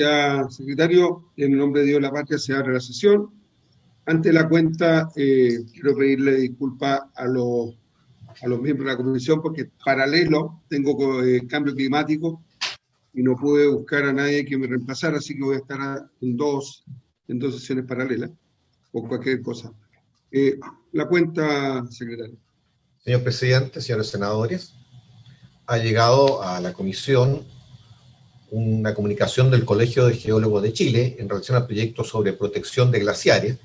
Ya, secretario, en nombre de Dios de la Patria se abre la sesión. Ante la cuenta, quiero pedirle disculpas a los miembros de la comisión porque paralelo tengo cambio climático y no pude buscar a nadie que me reemplazara, así que voy a estar en dos sesiones paralelas o cualquier cosa. La cuenta, secretario. Señor presidente, señores senadores, ha llegado a la comisión una comunicación del Colegio de Geólogos de Chile en relación al proyecto sobre protección de glaciares,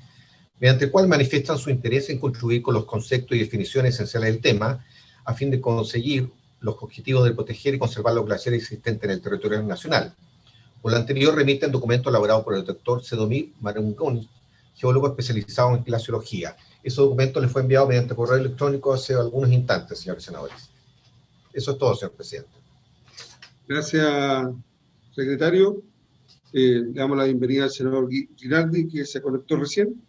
mediante el cual manifiestan su interés en contribuir con los conceptos y definiciones esenciales del tema, a fin de conseguir los objetivos de proteger y conservar los glaciares existentes en el territorio nacional. Por lo anterior, remiten documentos elaborados por el doctor Sedomir Marangoni, geólogo especializado en glaciología. Ese documento le fue enviado mediante correo electrónico hace algunos instantes, señores senadores. Eso es todo, señor presidente. Gracias, secretario. Le damos la bienvenida al senador Girardi, que se conectó recién.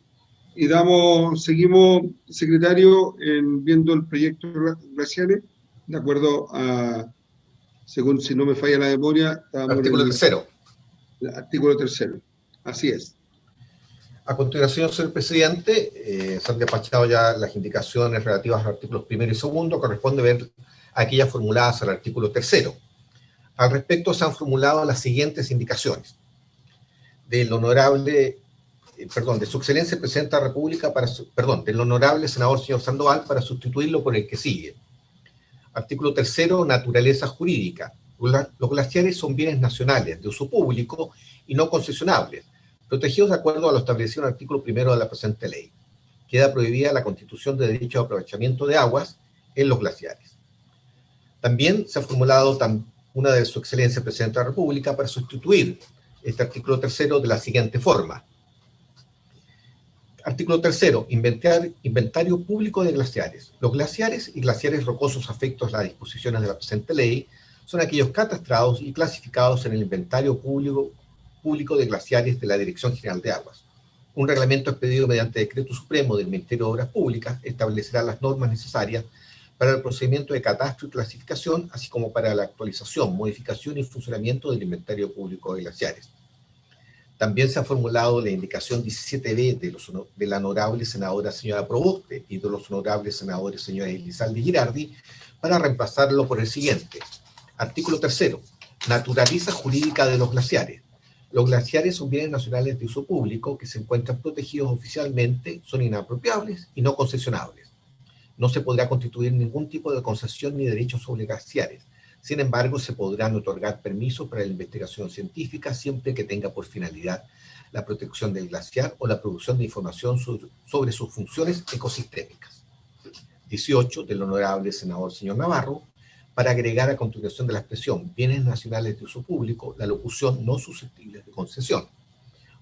Y seguimos, secretario, viendo el proyecto glaciares, de acuerdo a, según si no me falla la memoria, estábamos Artículo tercero. El artículo tercero. Así es. A continuación, señor presidente, se han despachado ya las indicaciones relativas a los artículos primero y segundo. Corresponde ver aquellas formuladas al artículo tercero. Al respecto, se han formulado las siguientes indicaciones. Del su excelencia el presidente de la República, del honorable senador señor Sandoval, para sustituirlo por el que sigue. Artículo tercero, naturaleza jurídica. Los glaciares son bienes nacionales de uso público y no concesionables, protegidos de acuerdo a lo establecido en el artículo primero de la presente ley. Queda prohibida la constitución de derecho de aprovechamiento de aguas en los glaciares. También se ha formulado una de su excelencia el presidente de la República para sustituir este artículo tercero de la siguiente forma. Artículo tercero, inventario público de glaciares. Los glaciares y glaciares rocosos afectos a las disposiciones de la presente ley son aquellos catastrados y clasificados en el inventario público de glaciares de la Dirección General de Aguas. Un reglamento expedido mediante decreto supremo del Ministerio de Obras Públicas establecerá las normas necesarias para el procedimiento de catastro y clasificación, así como para la actualización, modificación y funcionamiento del inventario público de glaciares. También se ha formulado la indicación 17B de la honorable senadora señora Proboste y de los honorables senadores señora Elizalde Girardi para reemplazarlo por el siguiente. Artículo tercero. Naturaleza jurídica de los glaciares. Los glaciares son bienes nacionales de uso público que se encuentran protegidos oficialmente, son inapropiables y no concesionables. No se podrá constituir ningún tipo de concesión ni derecho sobre glaciares. Sin embargo, se podrán otorgar permisos para la investigación científica siempre que tenga por finalidad la protección del glaciar o la producción de información sobre sus funciones ecosistémicas. 18, del honorable senador señor Navarro, para agregar a continuación de la expresión bienes nacionales de uso público la locución no susceptibles de concesión.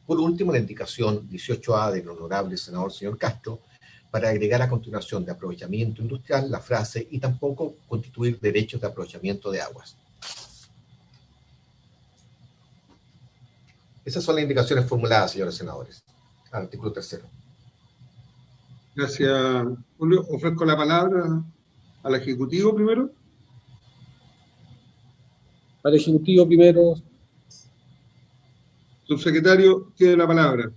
Por último, la indicación 18A del honorable senador señor Castro, para agregar a continuación de aprovechamiento industrial la frase y tampoco constituir derechos de aprovechamiento de aguas. Esas son las indicaciones formuladas, señores senadores, al artículo tercero. Gracias, Julio. Ofrezco la palabra al Ejecutivo primero. Al Ejecutivo primero. Subsecretario, tiene la palabra.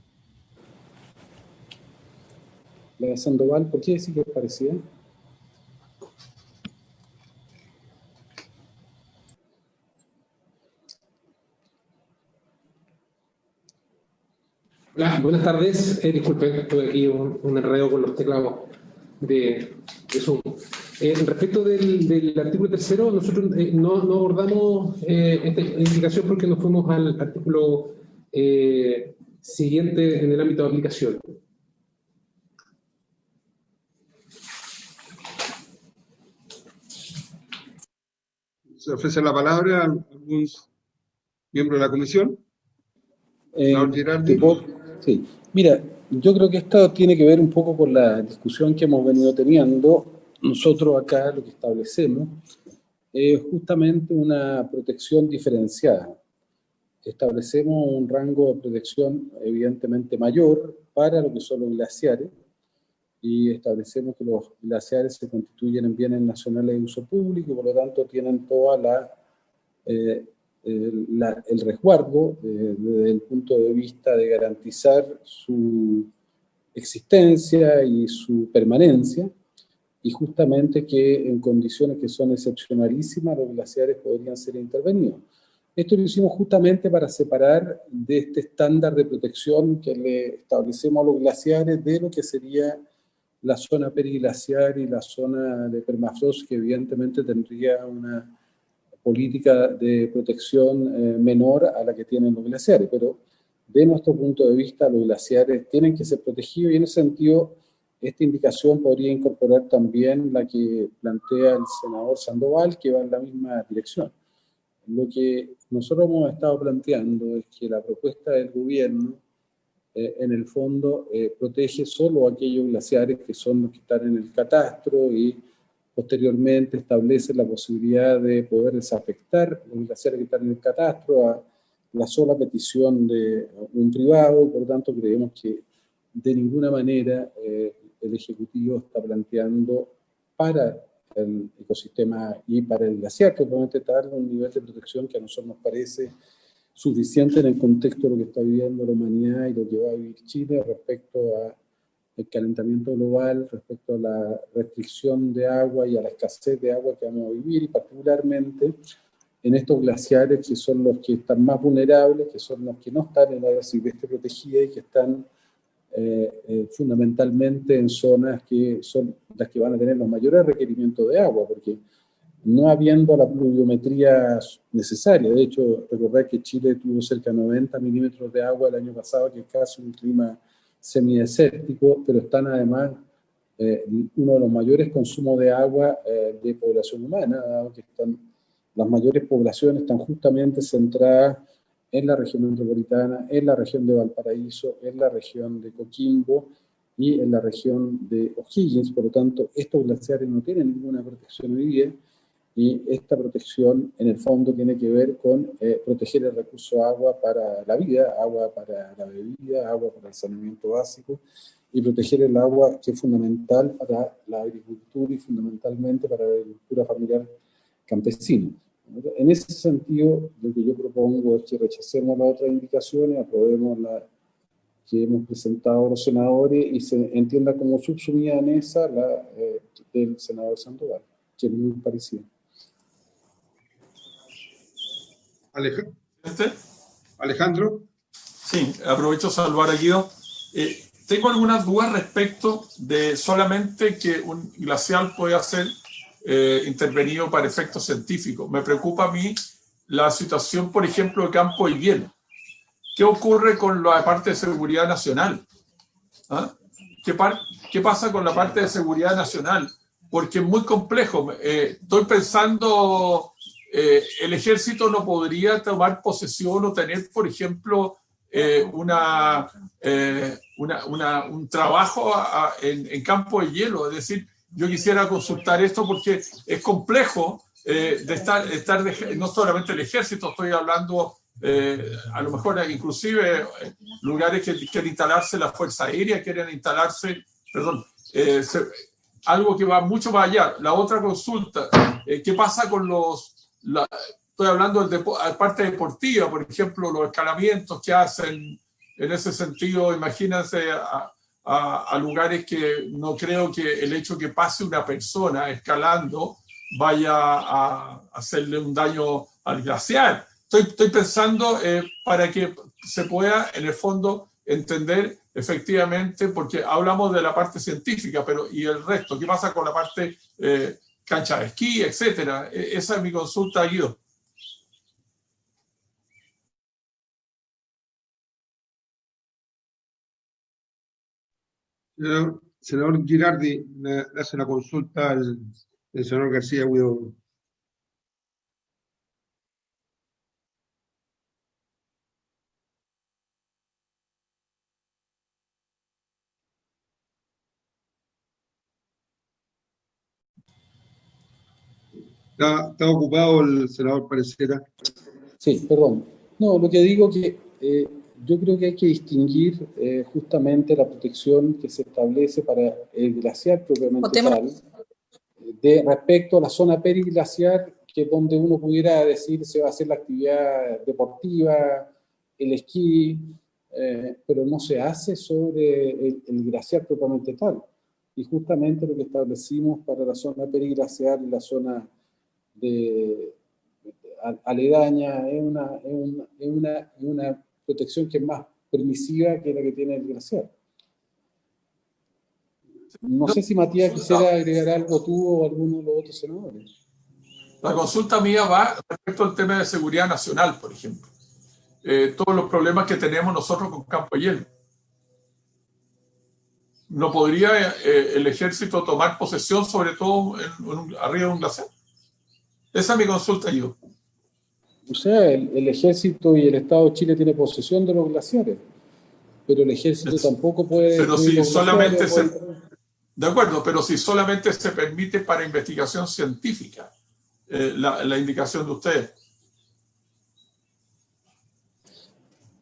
La de Sandoval, ¿por qué decir que parecía? Hola, buenas tardes. Disculpen, tuve aquí un enredo con los teclados de Zoom. Respecto del artículo tercero, nosotros no abordamos esta indicación porque nos fuimos al artículo siguiente en el ámbito de aplicación. ¿Se ofrece la palabra a algún miembro de la comisión? Sí. Mira, yo creo que esto tiene que ver un poco con la discusión que hemos venido teniendo. Nosotros acá lo que establecemos es justamente una protección diferenciada. Establecemos un rango de protección evidentemente mayor para lo que son los glaciares y establecemos que los glaciares se constituyen en bienes nacionales de uso público y por lo tanto tienen toda la el resguardo desde el punto de vista de garantizar su existencia y su permanencia, y justamente que en condiciones que son excepcionalísimas los glaciares podrían ser intervenidos. Esto lo hicimos justamente para separar de este estándar de protección que le establecemos a los glaciares de lo que sería la zona periglaciar y la zona de permafrost, que evidentemente tendría una política de protección menor a la que tienen los glaciares, pero de nuestro punto de vista los glaciares tienen que ser protegidos, y en ese sentido esta indicación podría incorporar también la que plantea el senador Sandoval, que va en la misma dirección. Lo que nosotros hemos estado planteando es que la propuesta del gobierno en el fondo protege solo aquellos glaciares que son los que están en el catastro, y posteriormente establece la posibilidad de poder desafectar los glaciares que están en el catastro a la sola petición de un privado, y por tanto creemos que de ninguna manera el Ejecutivo está planteando para el ecosistema y para el glaciar, que obviamente darle un nivel de protección que a nosotros nos parece suficiente en el contexto de lo que está viviendo la humanidad y lo que va a vivir Chile respecto al calentamiento global, respecto a la restricción de agua y a la escasez de agua que vamos a vivir, y particularmente en estos glaciares que son los que están más vulnerables, que son los que no están en área silvestre protegida y que están fundamentalmente en zonas que son las que van a tener los mayores requerimientos de agua, porque no habiendo la pluviometría necesaria. De hecho, recordad que Chile tuvo cerca de 90 milímetros de agua el año pasado, que es casi un clima semidesértico, pero están además uno de los mayores consumos de agua de población humana, dado que las mayores poblaciones están justamente centradas en la región metropolitana, en la región de Valparaíso, en la región de Coquimbo y en la región de O'Higgins. Por lo tanto, estos glaciares no tienen ninguna protección hoy día, y esta protección en el fondo tiene que ver con proteger el recurso agua para la vida, agua para la bebida, agua para el saneamiento básico, y proteger el agua, que es fundamental para la agricultura y fundamentalmente para la agricultura familiar campesina. En ese sentido, lo que yo propongo es que rechacemos las otras indicaciones, aprobemos la que hemos presentado los senadores y se entienda como subsumida en esa la del senador Sandoval, que es muy parecida. Alejandro. Sí, aprovecho de saludar a Guido. Tengo algunas dudas respecto de solamente que un glacial pueda ser intervenido para efectos científicos. Me preocupa a mí la situación, por ejemplo, de Campo de Hielo. ¿Qué ocurre con la parte de seguridad nacional? ¿Ah? ¿Qué pasa con la parte de seguridad nacional? Porque es muy complejo. Estoy pensando, el ejército no podría tomar posesión o tener, por ejemplo, un trabajo en Campo de Hielo. Es decir, yo quisiera consultar esto porque es complejo de estar no solamente el ejército, estoy hablando a lo mejor inclusive lugares que quieren instalarse la Fuerza Aérea, quieren instalarse, perdón, algo que va mucho más allá. La otra consulta, ¿qué pasa con estoy hablando de parte deportiva, por ejemplo, los escalamientos que hacen en ese sentido? Imagínense a lugares que no creo que el hecho que pase una persona escalando vaya a hacerle un daño al glaciar. Estoy pensando para que se pueda, en el fondo, entender efectivamente, porque hablamos de la parte científica, pero ¿y el resto? ¿Qué pasa con la parte cancha de esquí, etcétera? Esa es mi consulta, Guido. Senador Girardi, le hace la consulta al senador García Huidobro. ¿Está ocupado el senador Pareciera? Sí, perdón. No, lo que digo que yo creo que hay que distinguir justamente la protección que se establece para el glaciar propiamente tal, de respecto a la zona periglaciar, que es donde uno pudiera decir se va a hacer la actividad deportiva, el esquí, pero no se hace sobre el glaciar propiamente tal. Y justamente lo que establecimos para la zona periglaciar y la zona aledaña es una protección que es más permisiva que la que tiene el glaciar. No sé si Matías quisiera agregar algo tú o alguno de los otros senadores. La consulta mía va respecto al tema de seguridad nacional, por ejemplo. Todos los problemas que tenemos nosotros con Campo Hielo. ¿No podría el ejército tomar posesión, sobre todo arriba de un glaciar? Esa es mi consulta yo. O sea, el ejército y el Estado de Chile tiene posesión de los glaciares, pero el ejército tampoco puede... Pero si solamente de acuerdo, pero si solamente se permite para investigación científica la indicación de ustedes.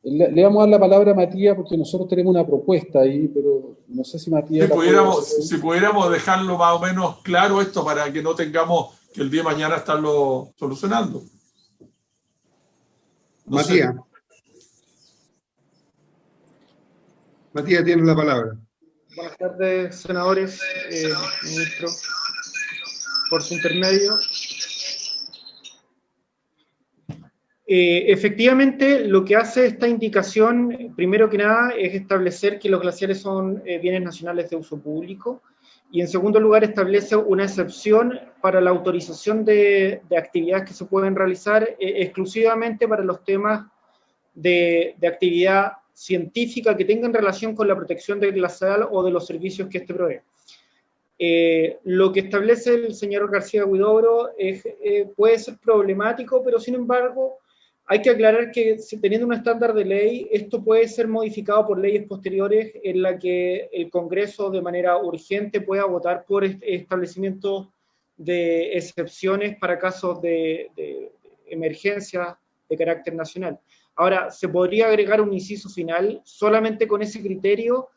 Le vamos a dar la palabra a Matías porque nosotros tenemos una propuesta ahí, pero no sé si Matías... Si pudiéramos dejarlo más o menos claro esto para que no tengamos que el día de mañana estarlo solucionando. Matías. Matías tiene la palabra. Buenas tardes, senadores, ministro, por su intermedio. Efectivamente, lo que hace esta indicación, primero que nada, es establecer que los glaciares son bienes nacionales de uso público, y en segundo lugar establece una excepción para la autorización de actividades que se pueden realizar exclusivamente para los temas de actividad científica que tengan relación con la protección del glaciar o de los servicios que éste provee. Lo que establece el señor García Huidobro puede ser problemático, pero sin embargo hay que aclarar que teniendo un estándar de ley, esto puede ser modificado por leyes posteriores en la que el Congreso de manera urgente pueda votar por establecimiento de excepciones para casos de emergencia de carácter nacional. Ahora, se podría agregar un inciso final solamente con ese criterio,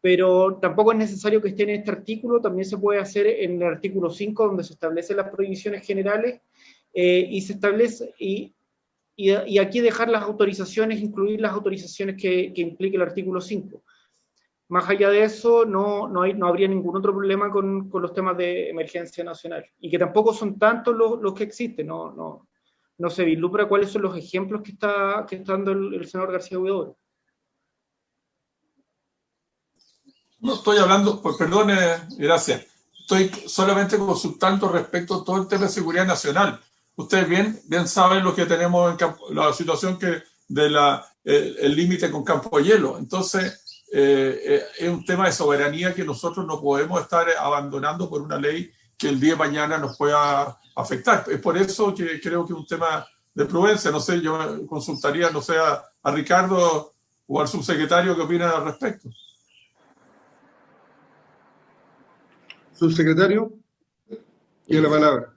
pero tampoco es necesario que esté en este artículo, también se puede hacer en el artículo 5, donde se establecen las prohibiciones generales, y se establece, y aquí dejar las autorizaciones, incluir las autorizaciones que implique el artículo 5. Más allá de eso, no habría ningún otro problema con los temas de emergencia nacional, y que tampoco son tantos los que existen, no se vislumbra cuáles son los ejemplos que está dando el senador García Huidobro. No estoy hablando, pues perdone, gracias. Estoy solamente consultando respecto a todo el tema de seguridad nacional. Ustedes bien saben lo que tenemos en la situación el límite con Campo Hielo. Entonces, es un tema de soberanía que nosotros no podemos estar abandonando por una ley que el día de mañana nos pueda afectar. Es por eso que creo que es un tema de prudencia. No sé, yo consultaría, no sé, a Ricardo o al subsecretario qué opinan al respecto. Subsecretario, tiene la palabra.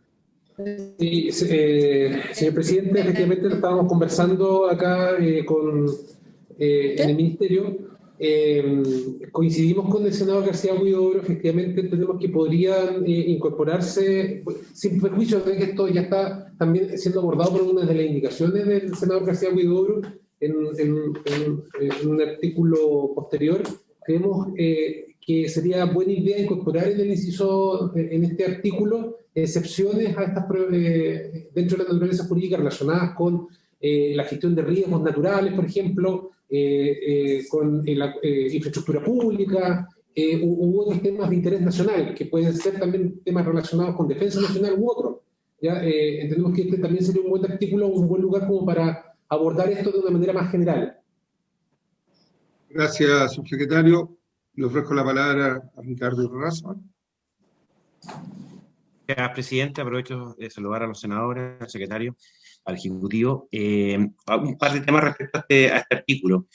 Sí, señor presidente, efectivamente lo estábamos conversando acá en el ministerio. Coincidimos con el senador García Huidobro, efectivamente entendemos que podrían incorporarse, sin perjuicio de que esto ya está también siendo abordado por una de las indicaciones del senador García Huidobro en un artículo posterior. Creemos que sería buena idea incorporar en el inciso, en este artículo, excepciones a estas dentro de la naturaleza jurídica relacionadas con la gestión de riesgos naturales, por ejemplo, con la infraestructura pública, u otros temas de interés nacional, que pueden ser también temas relacionados con defensa nacional u otros. Entendemos que este también sería un buen artículo, un buen lugar como para abordar esto de una manera más general. Gracias, subsecretario. Le ofrezco la palabra a Ricardo Razo. Gracias, presidente. Aprovecho de saludar a los senadores, al secretario, al ejecutivo. Un par de temas respecto a este artículo.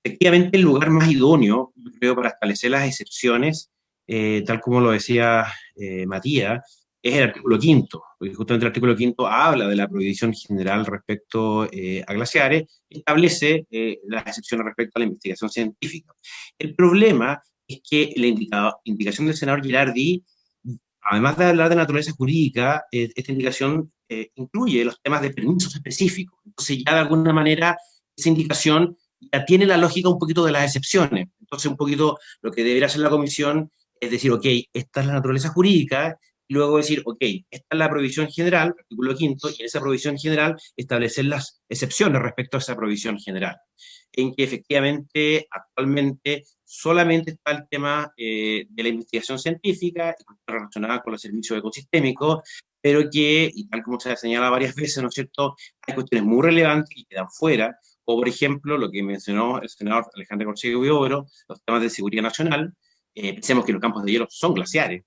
Efectivamente, el lugar más idóneo, creo, para establecer las excepciones, tal como lo decía Matías, es el artículo 5, porque justamente el artículo 5 habla de la prohibición general respecto a glaciares, establece las excepciones respecto a la investigación científica. El problema es que la indicación del senador Gilardi, además de hablar de naturaleza jurídica, esta indicación incluye los temas de permisos específicos. Entonces ya de alguna manera esa indicación ya tiene la lógica un poquito de las excepciones. Entonces un poquito lo que debería hacer la comisión es decir, ok, esta es la naturaleza jurídica, y luego decir, ok, esta es la prohibición general, artículo 5, y en esa prohibición general establecer las excepciones respecto a esa prohibición general, en que efectivamente actualmente solamente está el tema de la investigación científica relacionada con los servicios ecosistémicos, pero que, y tal como se ha señalado varias veces, ¿no es cierto?, hay cuestiones muy relevantes que quedan fuera, o por ejemplo, lo que mencionó el senador Alejandro Corchego Huidobro, los temas de seguridad nacional. Pensemos que los campos de hielo son glaciares.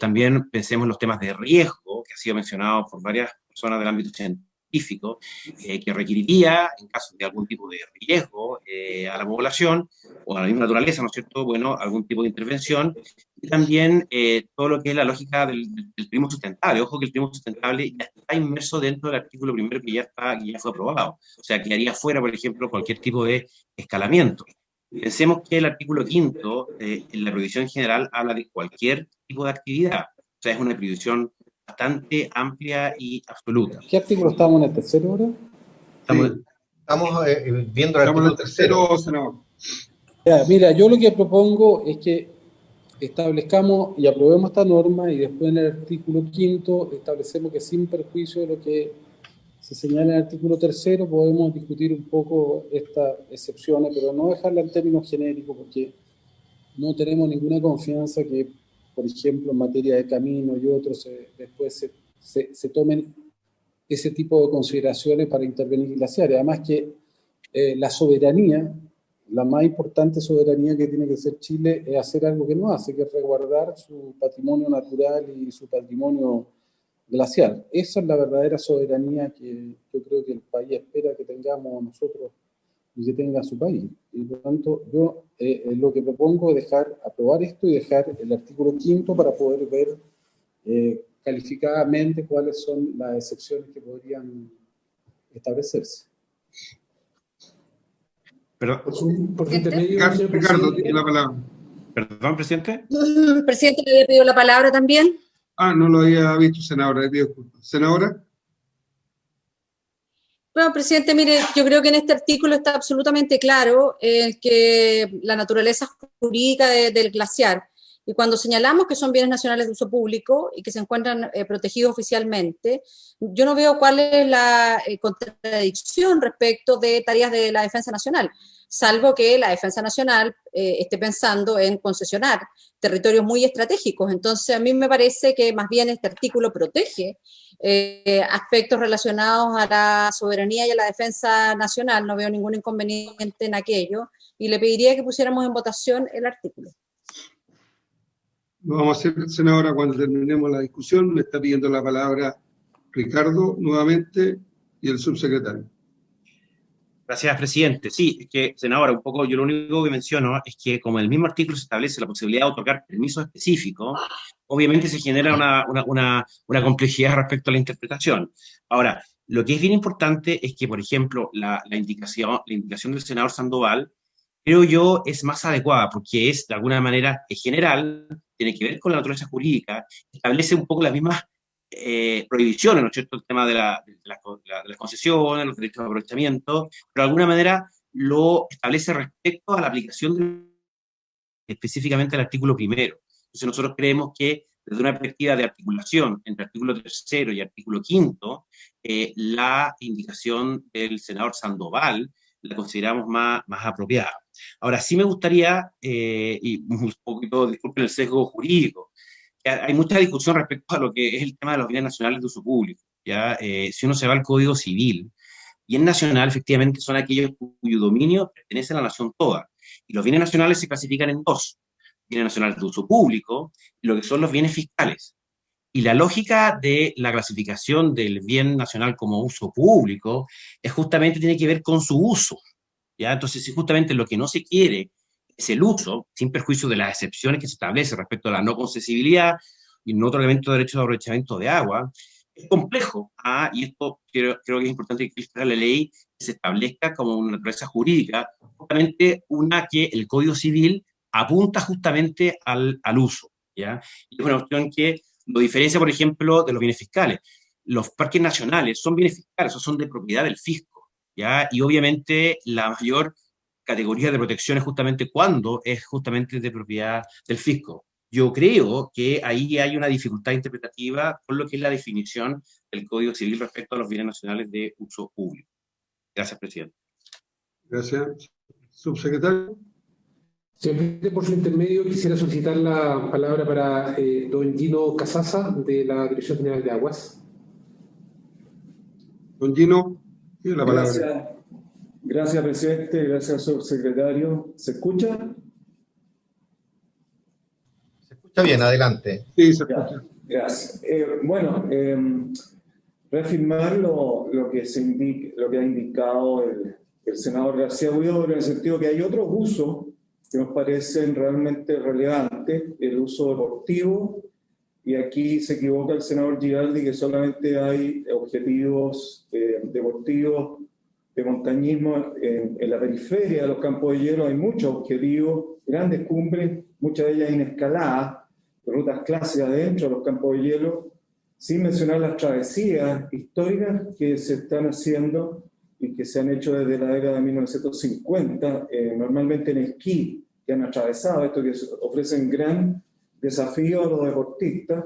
También pensemos en los temas de riesgo, que ha sido mencionado por varias personas del ámbito científico, que requeriría, en caso de algún tipo de riesgo a la población o a la misma naturaleza, ¿no es cierto?, bueno, algún tipo de intervención. Y también todo lo que es la lógica del turismo sustentable. Ojo que el turismo sustentable ya está inmerso dentro del artículo primero que ya fue aprobado. O sea, quedaría fuera, por ejemplo, cualquier tipo de escalamiento. Pensemos que el artículo 5 en la prohibición general habla de cualquier tipo de actividad. O sea, es una prohibición bastante amplia y absoluta. ¿Qué artículo estamos en el tercero ahora? Estamos viendo el artículo tercero, senador. Ya, mira, yo lo que propongo es que establezcamos y aprobemos esta norma y después en el artículo 5 establecemos que sin perjuicio de lo que se señala en el artículo 3 podemos discutir un poco estas excepciones, pero no dejarla en términos genéricos porque no tenemos ninguna confianza que, por ejemplo, en materia de camino y otros, después se tomen ese tipo de consideraciones para intervenir glaciares. Además que la soberanía, la más importante soberanía que tiene que hacer Chile es hacer algo que no hace, que es resguardar su patrimonio natural y su patrimonio glacial. Esa es la verdadera soberanía que yo creo que el país espera que tengamos nosotros y que tenga su país. Y por lo tanto, yo lo que propongo es aprobar esto y dejar el artículo 5 para poder ver calificadamente cuáles son las excepciones que podrían establecerse. Perdón. Por intermedio, Ricardo, tiene la palabra. Perdón, presidente. Presidente, le había pedido la palabra también. No lo había visto, senadora, le pido disculpas. Senadora. Bueno, presidente, mire, yo creo que en este artículo está absolutamente claro que la naturaleza jurídica del glaciar, y cuando señalamos que son bienes nacionales de uso público y que se encuentran protegidos oficialmente, yo no veo cuál es la contradicción respecto de tareas de la Defensa Nacional, salvo que la Defensa Nacional esté pensando en concesionar territorios muy estratégicos. Entonces, a mí me parece que más bien este artículo protege aspectos relacionados a la soberanía y a la defensa nacional. No veo ningún inconveniente en aquello y le pediría que pusiéramos en votación el artículo. Lo vamos a hacer, senadora, cuando terminemos la discusión. Me está pidiendo la palabra Ricardo nuevamente y el subsecretario. Gracias, presidente. Sí, es que, senadora, un poco yo lo único que menciono es que como el mismo artículo se establece la posibilidad de otorgar permisos específicos, obviamente se genera una complejidad respecto a la interpretación. Ahora, lo que es bien importante es que, por ejemplo, la indicación del senador Sandoval, creo yo, es más adecuada porque es, de alguna manera, es general, tiene que ver con la naturaleza jurídica, establece un poco las mismas prohibiciones, ¿no es cierto?, el tema de las concesiones, los derechos de aprovechamiento, pero de alguna manera lo establece respecto a la aplicación específicamente del artículo primero. Entonces nosotros creemos que desde una perspectiva de articulación entre artículo 3 y artículo 5, la indicación del senador Sandoval la consideramos más apropiada. Ahora, sí me gustaría, y un poquito, disculpen el sesgo jurídico, que hay mucha discusión respecto a lo que es el tema de los bienes nacionales de uso público. ¿Ya? Si uno se va al Código Civil, bien nacional efectivamente son aquellos cuyo dominio pertenece a la nación toda. Y los bienes nacionales se clasifican en dos: bienes nacionales de uso público y lo que son los bienes fiscales. Y la lógica de la clasificación del bien nacional como uso público es justamente tiene que ver con su uso. ¿Ya? Entonces, si justamente lo que no se quiere es el uso, sin perjuicio de las excepciones que se establecen respecto a la no concesibilidad y en otro elemento de derecho de aprovechamiento de agua, es complejo, y esto creo que es importante que la ley se establezca como una naturaleza jurídica, justamente una que el Código Civil apunta justamente al uso, ¿ya? Y es una cuestión que lo diferencia, por ejemplo, de los bienes fiscales. los parques nacionales son bienes fiscales, o son de propiedad del fisco, ¿ya? Y obviamente la mayor categoría de protección es justamente cuando es justamente de propiedad del fisco. Yo creo que ahí hay una dificultad interpretativa con lo que es la definición del Código Civil respecto a los bienes nacionales de uso público. Gracias, presidente. Gracias. Subsecretario. Señor presidente, por su intermedio quisiera solicitar la palabra para don Gino Casasa, de la Dirección General de Aguas. Don Gino, tiene la palabra. Gracias, presidente. Gracias, subsecretario. ¿Se escucha? Se escucha bien, adelante. Sí, se escucha. Gracias. Reafirmar lo que ha indicado el senador García Huidobro, en el sentido que hay otros usos que nos parecen realmente relevantes, el uso deportivo, y aquí se equivoca el senador Giraldi, que solamente hay objetivos deportivos de montañismo en la periferia de los campos de hielo. Hay muchos objetivos, grandes cumbres, muchas de ellas inescaladas, rutas clásicas dentro de los campos de hielo, sin mencionar las travesías históricas que se están haciendo y que se han hecho desde la década de 1950, normalmente en esquí, que han atravesado esto, que ofrecen gran desafío a los deportistas.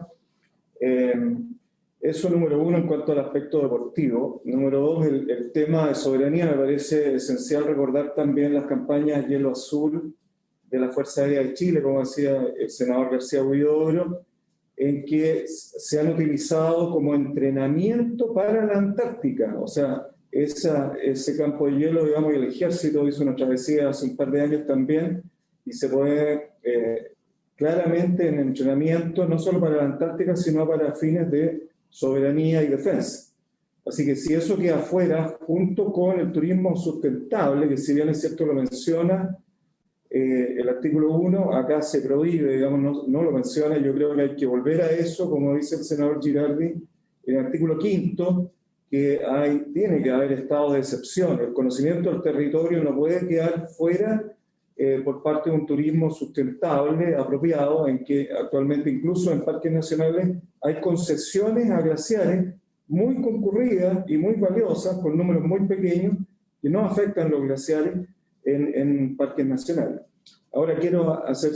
Eso número uno en cuanto al aspecto deportivo. Número dos, el tema de soberanía. Me parece esencial recordar también las campañas Hielo Azul de la Fuerza Aérea de Chile, como decía el senador García Huidobro, en que se han utilizado como entrenamiento para la Antártica. O sea, ese campo de hielo, digamos, y el ejército hizo una travesía hace un par de años también, y se puede claramente en entrenamiento, no solo para la Antártica, sino para fines de soberanía y defensa. Así que si eso queda afuera, junto con el turismo sustentable, que si bien es cierto lo menciona el artículo 1, acá se prohíbe, digamos, no lo menciona, yo creo que hay que volver a eso, como dice el senador Giraldi, en el artículo 5, que tiene que haber estado de excepción. El conocimiento del territorio no puede quedar fuera por parte de un turismo sustentable, apropiado, en que actualmente incluso en parques nacionales hay concesiones a glaciares muy concurridas y muy valiosas, con números muy pequeños, que no afectan los glaciares en parques nacionales. Ahora quiero hacer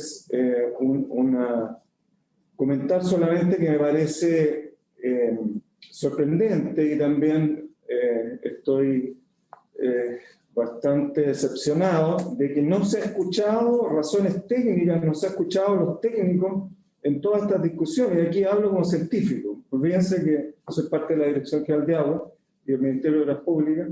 comentar solamente que me parece sorprendente, y también estoy bastante decepcionado de que no se ha escuchado razones técnicas, no se ha escuchado los técnicos en todas estas discusiones. Y aquí hablo como científico. Olvídense que soy parte de la Dirección General de Agua y del Ministerio de Obras Públicas.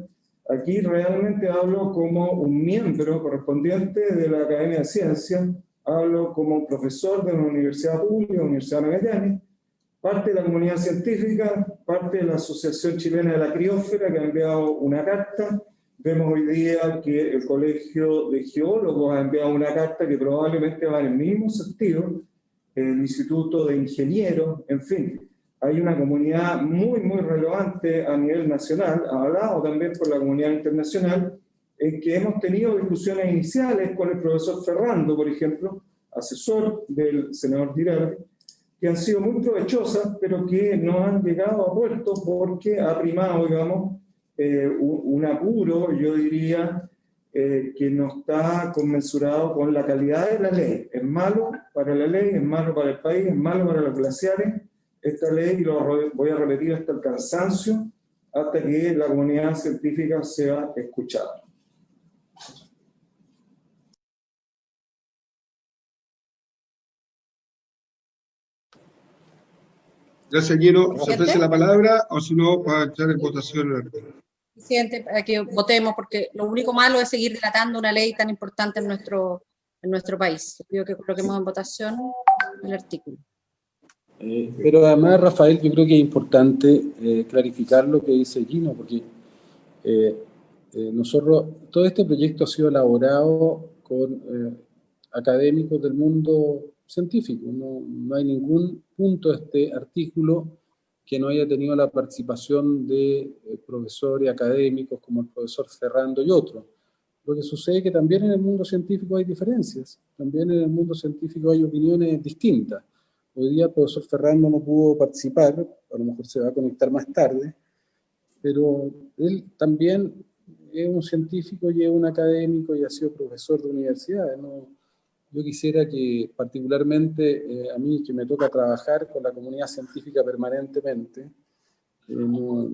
Aquí realmente hablo como un miembro correspondiente de la Academia de Ciencias, hablo como un profesor de una universidad pública, Universidad Magallanes, parte de la comunidad científica, parte de la Asociación Chilena de la Criósfera, que ha enviado una carta. Vemos hoy día que el Colegio de Geólogos ha enviado una carta que probablemente va en el mismo sentido, el Instituto de Ingenieros, en fin. Hay una comunidad muy, muy relevante a nivel nacional, hablado también por la comunidad internacional, en que hemos tenido discusiones iniciales con el profesor Ferrando, por ejemplo, asesor del senador Giraldi, que han sido muy provechosas, pero que no han llegado a puerto porque ha primado, digamos, un apuro, yo diría, que no está conmensurado con la calidad de la ley. Es malo para la ley, es malo para el país, es malo para los glaciares. Esta ley, y lo voy a repetir hasta el cansancio, hasta que la comunidad científica sea escuchada. Gracias, Gino. ¿Se ofrece la palabra o si no, para entrar en votación? Presidente, para que votemos, porque lo único malo es seguir dilatando una ley tan importante en nuestro país. Pido que coloquemos en votación el artículo. Pero además, Rafael, yo creo que es importante clarificar lo que dice Gino, porque todo este proyecto ha sido elaborado con académicos del mundo científico. No hay ningún punto de este artículo que no haya tenido la participación de profesores académicos como el profesor Ferrando y otros. Lo que sucede es que también en el mundo científico hay diferencias, también en el mundo científico hay opiniones distintas. Hoy día el profesor Ferrando no pudo participar a lo mejor se va a conectar más tarde, pero él también es un científico y es un académico y ha sido profesor de universidades, ¿no? Yo quisiera que particularmente a mí, que me toca trabajar con la comunidad científica permanentemente, yo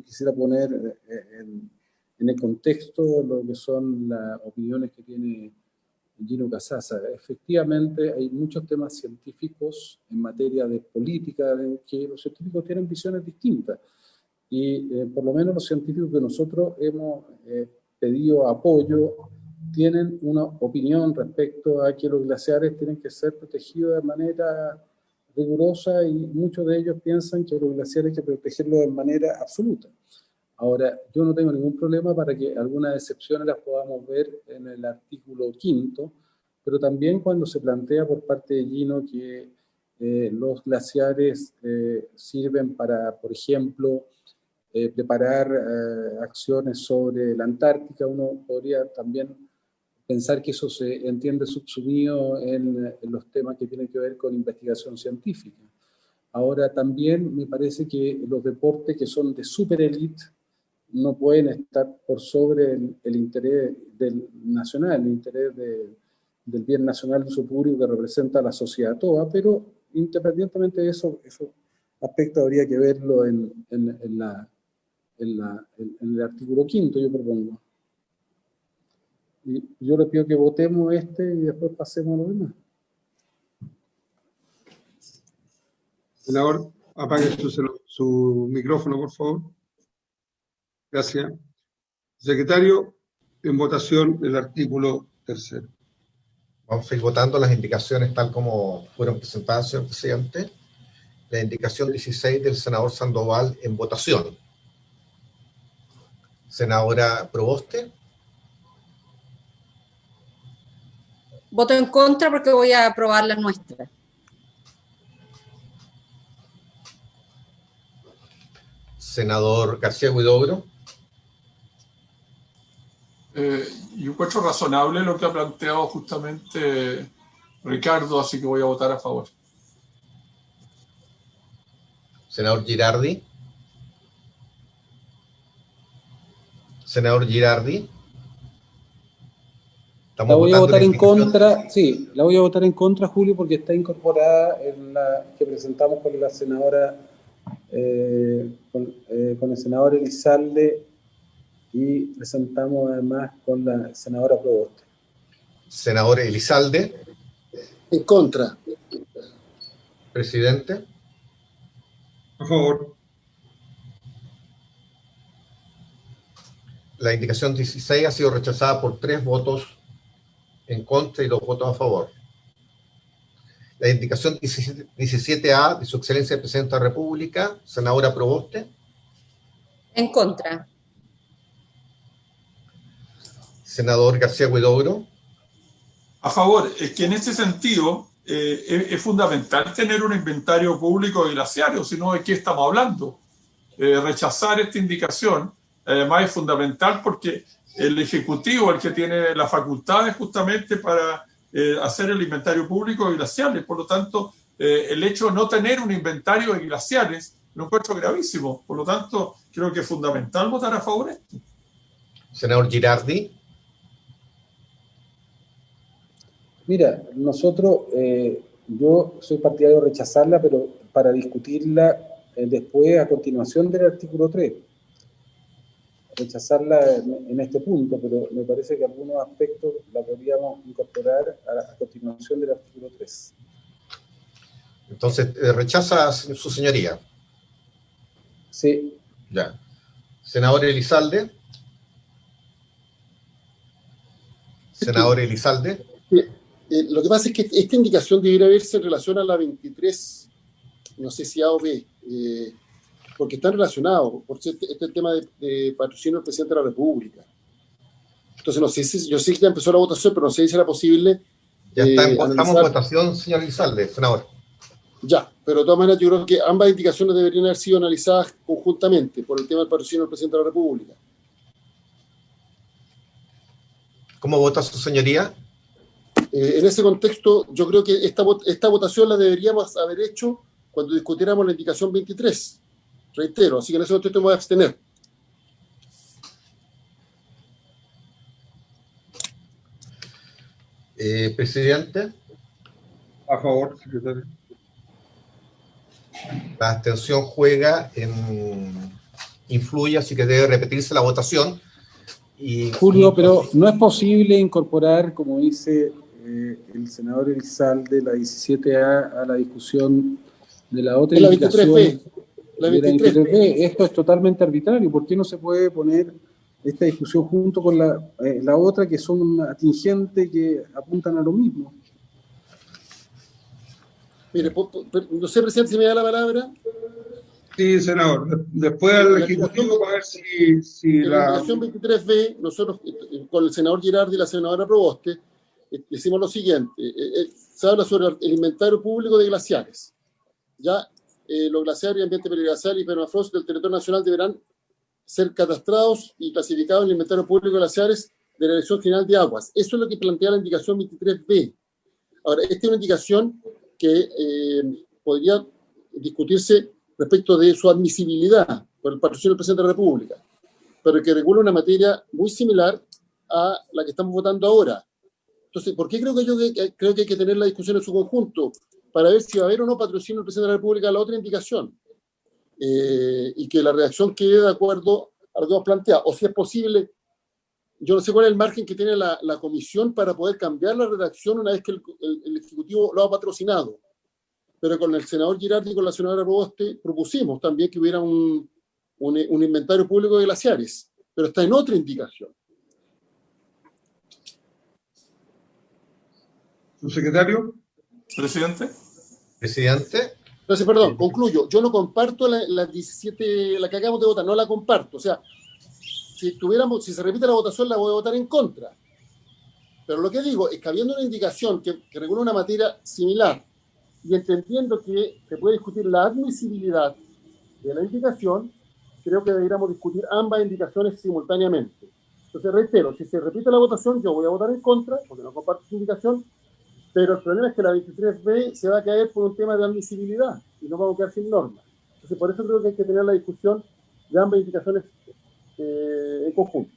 quisiera poner en el contexto lo que son las opiniones que tiene Gino Casassa. Efectivamente, hay muchos temas científicos en materia de política, de que los científicos tienen visiones distintas. Y por lo menos los científicos que nosotros hemos pedido apoyo tienen una opinión respecto a que los glaciares tienen que ser protegidos de manera rigurosa, y muchos de ellos piensan que los glaciares hay que protegerlos de manera absoluta. Ahora, yo no tengo ningún problema para que algunas excepciones las podamos ver en el artículo 5º, pero también cuando se plantea por parte de Gino que los glaciares sirven para, por ejemplo, preparar acciones sobre la Antártica, uno podría también pensar que eso se entiende subsumido en los temas que tienen que ver con investigación científica. Ahora, también me parece que los deportes que son de superélite no pueden estar por sobre el interés del nacional, el interés del bien nacional de uso público que representa a la sociedad toda, pero independientemente de eso, esos aspectos habría que verlo en el artículo 5º, yo propongo. Y yo le pido que votemos y después pasemos a lo demás. Senador, apague su micrófono, por favor. Gracias. Secretario, en votación el artículo 3º. Vamos a ir votando las indicaciones tal como fueron presentadas, señor presidente. La indicación 16 del senador Sandoval en votación. Senadora Proboste. Voto en contra porque voy a aprobar la nuestra. Senador García Huidobro. Yo encuentro razonable lo que ha planteado justamente Ricardo, así que voy a votar a favor. Senador Girardi. Senador Girardi. La voy a votar en contra, sí, la voy a votar en contra, Julio, porque está incorporada en la que presentamos con la senadora, con el senador Elizalde, y presentamos además con la senadora Proboste. Senador Elizalde. En contra. Presidente. A favor. La indicación 16 ha sido rechazada por 3 votos en contra y 2 votos a favor. La indicación 17A de su excelencia el presidente de la República, senadora Proboste. En contra. Senador García Huidobro. A favor. Es que en ese sentido es fundamental tener un inventario público de glaciares, si no, ¿de qué estamos hablando? Rechazar esta indicación, además, es fundamental porque el Ejecutivo, el que tiene las facultades justamente para hacer el inventario público de glaciares. Por lo tanto, el hecho de no tener un inventario de glaciares lo encuentro gravísimo. Por lo tanto, creo que es fundamental votar a favor de esto. Senador Girardi. Mira, nosotros, yo soy partidario de rechazarla, pero para discutirla después, a continuación del artículo 3. Rechazarla en este punto, pero me parece que algunos aspectos la podríamos incorporar a continuación del artículo 3. Entonces, ¿rechaza su señoría? Sí. Ya. Senador Elizalde. Senador Elizalde. Lo que pasa es que esta indicación debería verse en relación a la 23, no sé si A o B, porque están relacionados, por este tema de patrocinio del presidente de la República. Entonces, no sé si, yo sé que ya empezó la votación, pero no sé si será posible. Ya estamos en votación, señor Elizalde, senador. Ya, pero de todas maneras yo creo que ambas indicaciones deberían haber sido analizadas conjuntamente por el tema del patrocinio del presidente de la República. ¿Cómo vota su señoría? En ese contexto, yo creo que esta votación la deberíamos haber hecho cuando discutiéramos la indicación 23. Reitero, así que en ese momento me voy a abstener. Presidente. A favor, secretario. La abstención influye, así que debe repetirse la votación. Julio, pero no es posible incorporar, como dice el senador Elizalde, la 17A a la discusión de la otra indicación. 23B. La 23B. Esto es totalmente arbitrario. ¿Por qué no se puede poner esta discusión junto con la otra, que son atingentes que apuntan a lo mismo? Mire, no sé, presidente, si me da la palabra. Sí, senador. Después al Ejecutivo para ver si en la indicación 23B, nosotros con el senador Girardi y la senadora Proboste, decimos lo siguiente. Se habla sobre el inventario público de glaciares. Ya los glaciares, ambiente periglacial y permafrost del territorio nacional deberán ser catastrados y clasificados en el inventario público de glaciares de la Dirección General de Aguas. Eso es lo que plantea la indicación 23B. Ahora, esta es una indicación que podría discutirse respecto de su admisibilidad por el patrocinio del presidente de la República, pero que regula una materia muy similar a la que estamos votando ahora. Entonces, ¿por qué creo que hay que tener la discusión en su conjunto? Para ver si va a haber o no patrocinio del presidente de la República a la otra indicación, y que la redacción quede de acuerdo a lo que hemos planteado, o si es posible. Yo no sé cuál es el margen que tiene la comisión para poder cambiar la redacción una vez que el Ejecutivo lo ha patrocinado. Pero con el senador Girardi y con la senadora Proboste propusimos también que hubiera un inventario público de glaciares, pero está en otra indicación. ¿Subsecretario? Presidente. Entonces, perdón, concluyo. Yo no comparto la 17, la que acabamos de votar, no la comparto. O sea, si se repite la votación, la voy a votar en contra. Pero lo que digo es que habiendo una indicación que regula una materia similar y entendiendo que se puede discutir la admisibilidad de la indicación, creo que deberíamos discutir ambas indicaciones simultáneamente. Entonces, reitero, si se repite la votación, yo voy a votar en contra, porque no comparto esa indicación, pero el problema es que la 23B se va a caer por un tema de admisibilidad y no vamos a quedar sin norma. Entonces, por eso creo que hay que tener la discusión de ambas indicaciones en conjunto.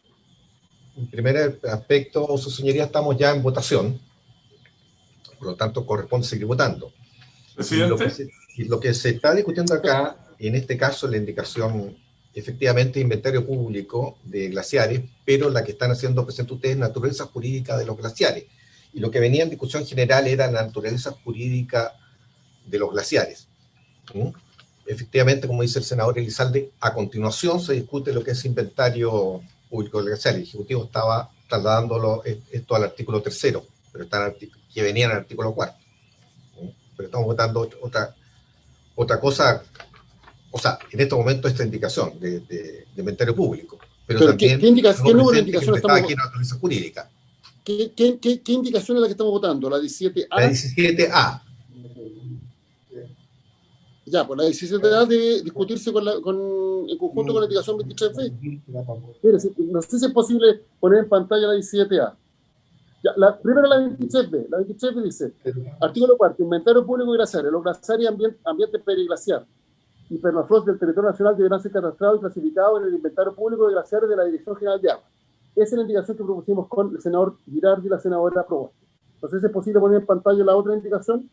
En primer aspecto, su señoría, estamos ya en votación, por lo tanto corresponde seguir votando. Presidente. Y lo que se está discutiendo acá, en este caso, la indicación, efectivamente, inventario público de glaciares, pero la que están haciendo presente ustedes es naturaleza jurídica de los glaciares. Y lo que venía en discusión general era la naturaleza jurídica de los glaciares. Efectivamente, como dice el senador Elizalde, a continuación se discute lo que es inventario público de glaciares. El Ejecutivo estaba trasladándolo esto al artículo 3º, pero que venía en el artículo 4º. Pero estamos votando otra cosa, o sea, en este momento esta indicación de inventario público. Pero también, ¿qué número de indicación estamos aquí en naturaleza jurídica? ¿Qué indicación es la que estamos votando? ¿La 17A? La 17A. Ya, pues la 17A debe discutirse en conjunto con la indicación 23B. Mire, no sé si es posible poner en pantalla la 17A. Ya, primero la 23B. La 23B dice, artículo 4, inventario público de glaciares. Los glaciares y ambiente periglaciar y permafrost del territorio nacional deberán ser catastrados y clasificados en el inventario público de glaciares de la Dirección General de Aguas. Esa es la indicación que propusimos con el senador Girardi y la senadora Proboste. Entonces, ¿es posible poner en pantalla la otra indicación?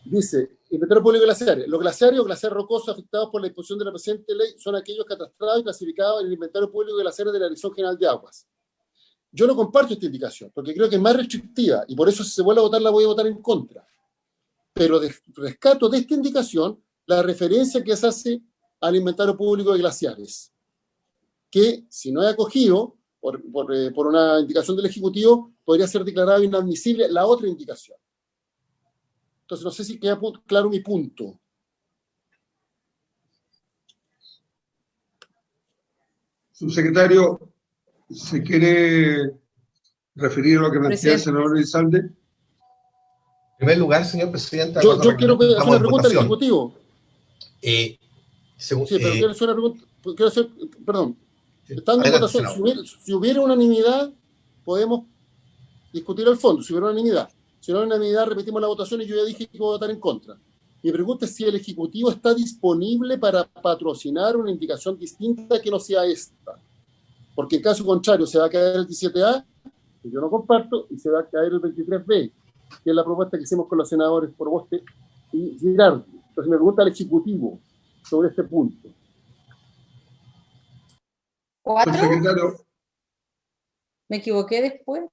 Dice, inventario público de glaciares. Los glaciares o glaciares rocosos afectados por la disposición de la presente ley son aquellos catastrados y clasificados en el inventario público de glaciares de la Dirección General de Aguas. Yo no comparto esta indicación, porque creo que es más restrictiva, y por eso si se vuelve a votar, la voy a votar en contra. Pero rescato de esta indicación la referencia que se hace al inventario público de glaciares, que si no es acogido por una indicación del Ejecutivo, podría ser declarado inadmisible la otra indicación. Entonces, no sé si queda claro mi punto. Subsecretario, ¿se quiere referir a lo que plantea el senador Elizalde? En primer lugar, señor presidente, yo quiero hacer una pregunta al Ejecutivo. Sí, pero quiero hacer una pregunta. Perdón. Estando en votación, si hubiera unanimidad, podemos discutir el fondo, si hubiera unanimidad. Si no hay unanimidad, repetimos la votación y yo ya dije que voy a votar en contra. Mi pregunta es si el Ejecutivo está disponible para patrocinar una indicación distinta que no sea esta. Porque en caso contrario se va a caer el 17A, que yo no comparto, y se va a caer el 23B, que es la propuesta que hicimos con los senadores Proboste y Girardi. Entonces me pregunta al Ejecutivo sobre este punto. ¿4? Secretario. ¿Me equivoqué después?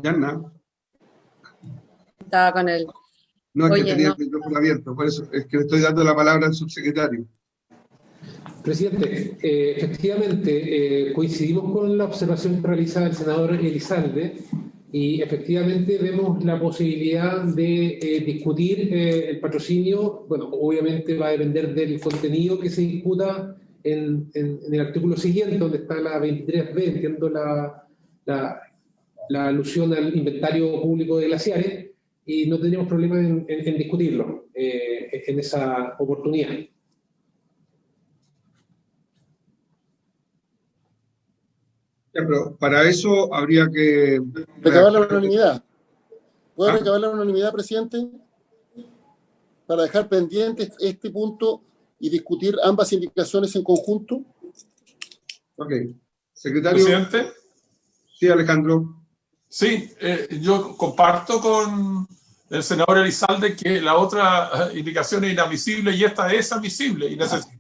Ya nada. Estaba con el... No, es Oye, que tenía no. el micrófono abierto, por eso es que le estoy dando la palabra al subsecretario. Presidente, efectivamente coincidimos con la observación que realiza el senador Elizalde y efectivamente vemos la posibilidad de discutir el patrocinio. Bueno, obviamente va a depender del contenido que se discuta en el artículo siguiente, donde está la 23B, entiendo la alusión al inventario público de glaciares, y no tendríamos problema en discutirlo en esa oportunidad. Ya, pero para eso habría que... Recabar la unanimidad. ¿Puede recabar la unanimidad, presidente? Para dejar pendiente este punto y discutir ambas indicaciones en conjunto. Ok. Secretario. Presidente. Sí, Alejandro. Sí, yo comparto con el senador Elizalde que la otra indicación es inadmisible y esta es admisible y necesita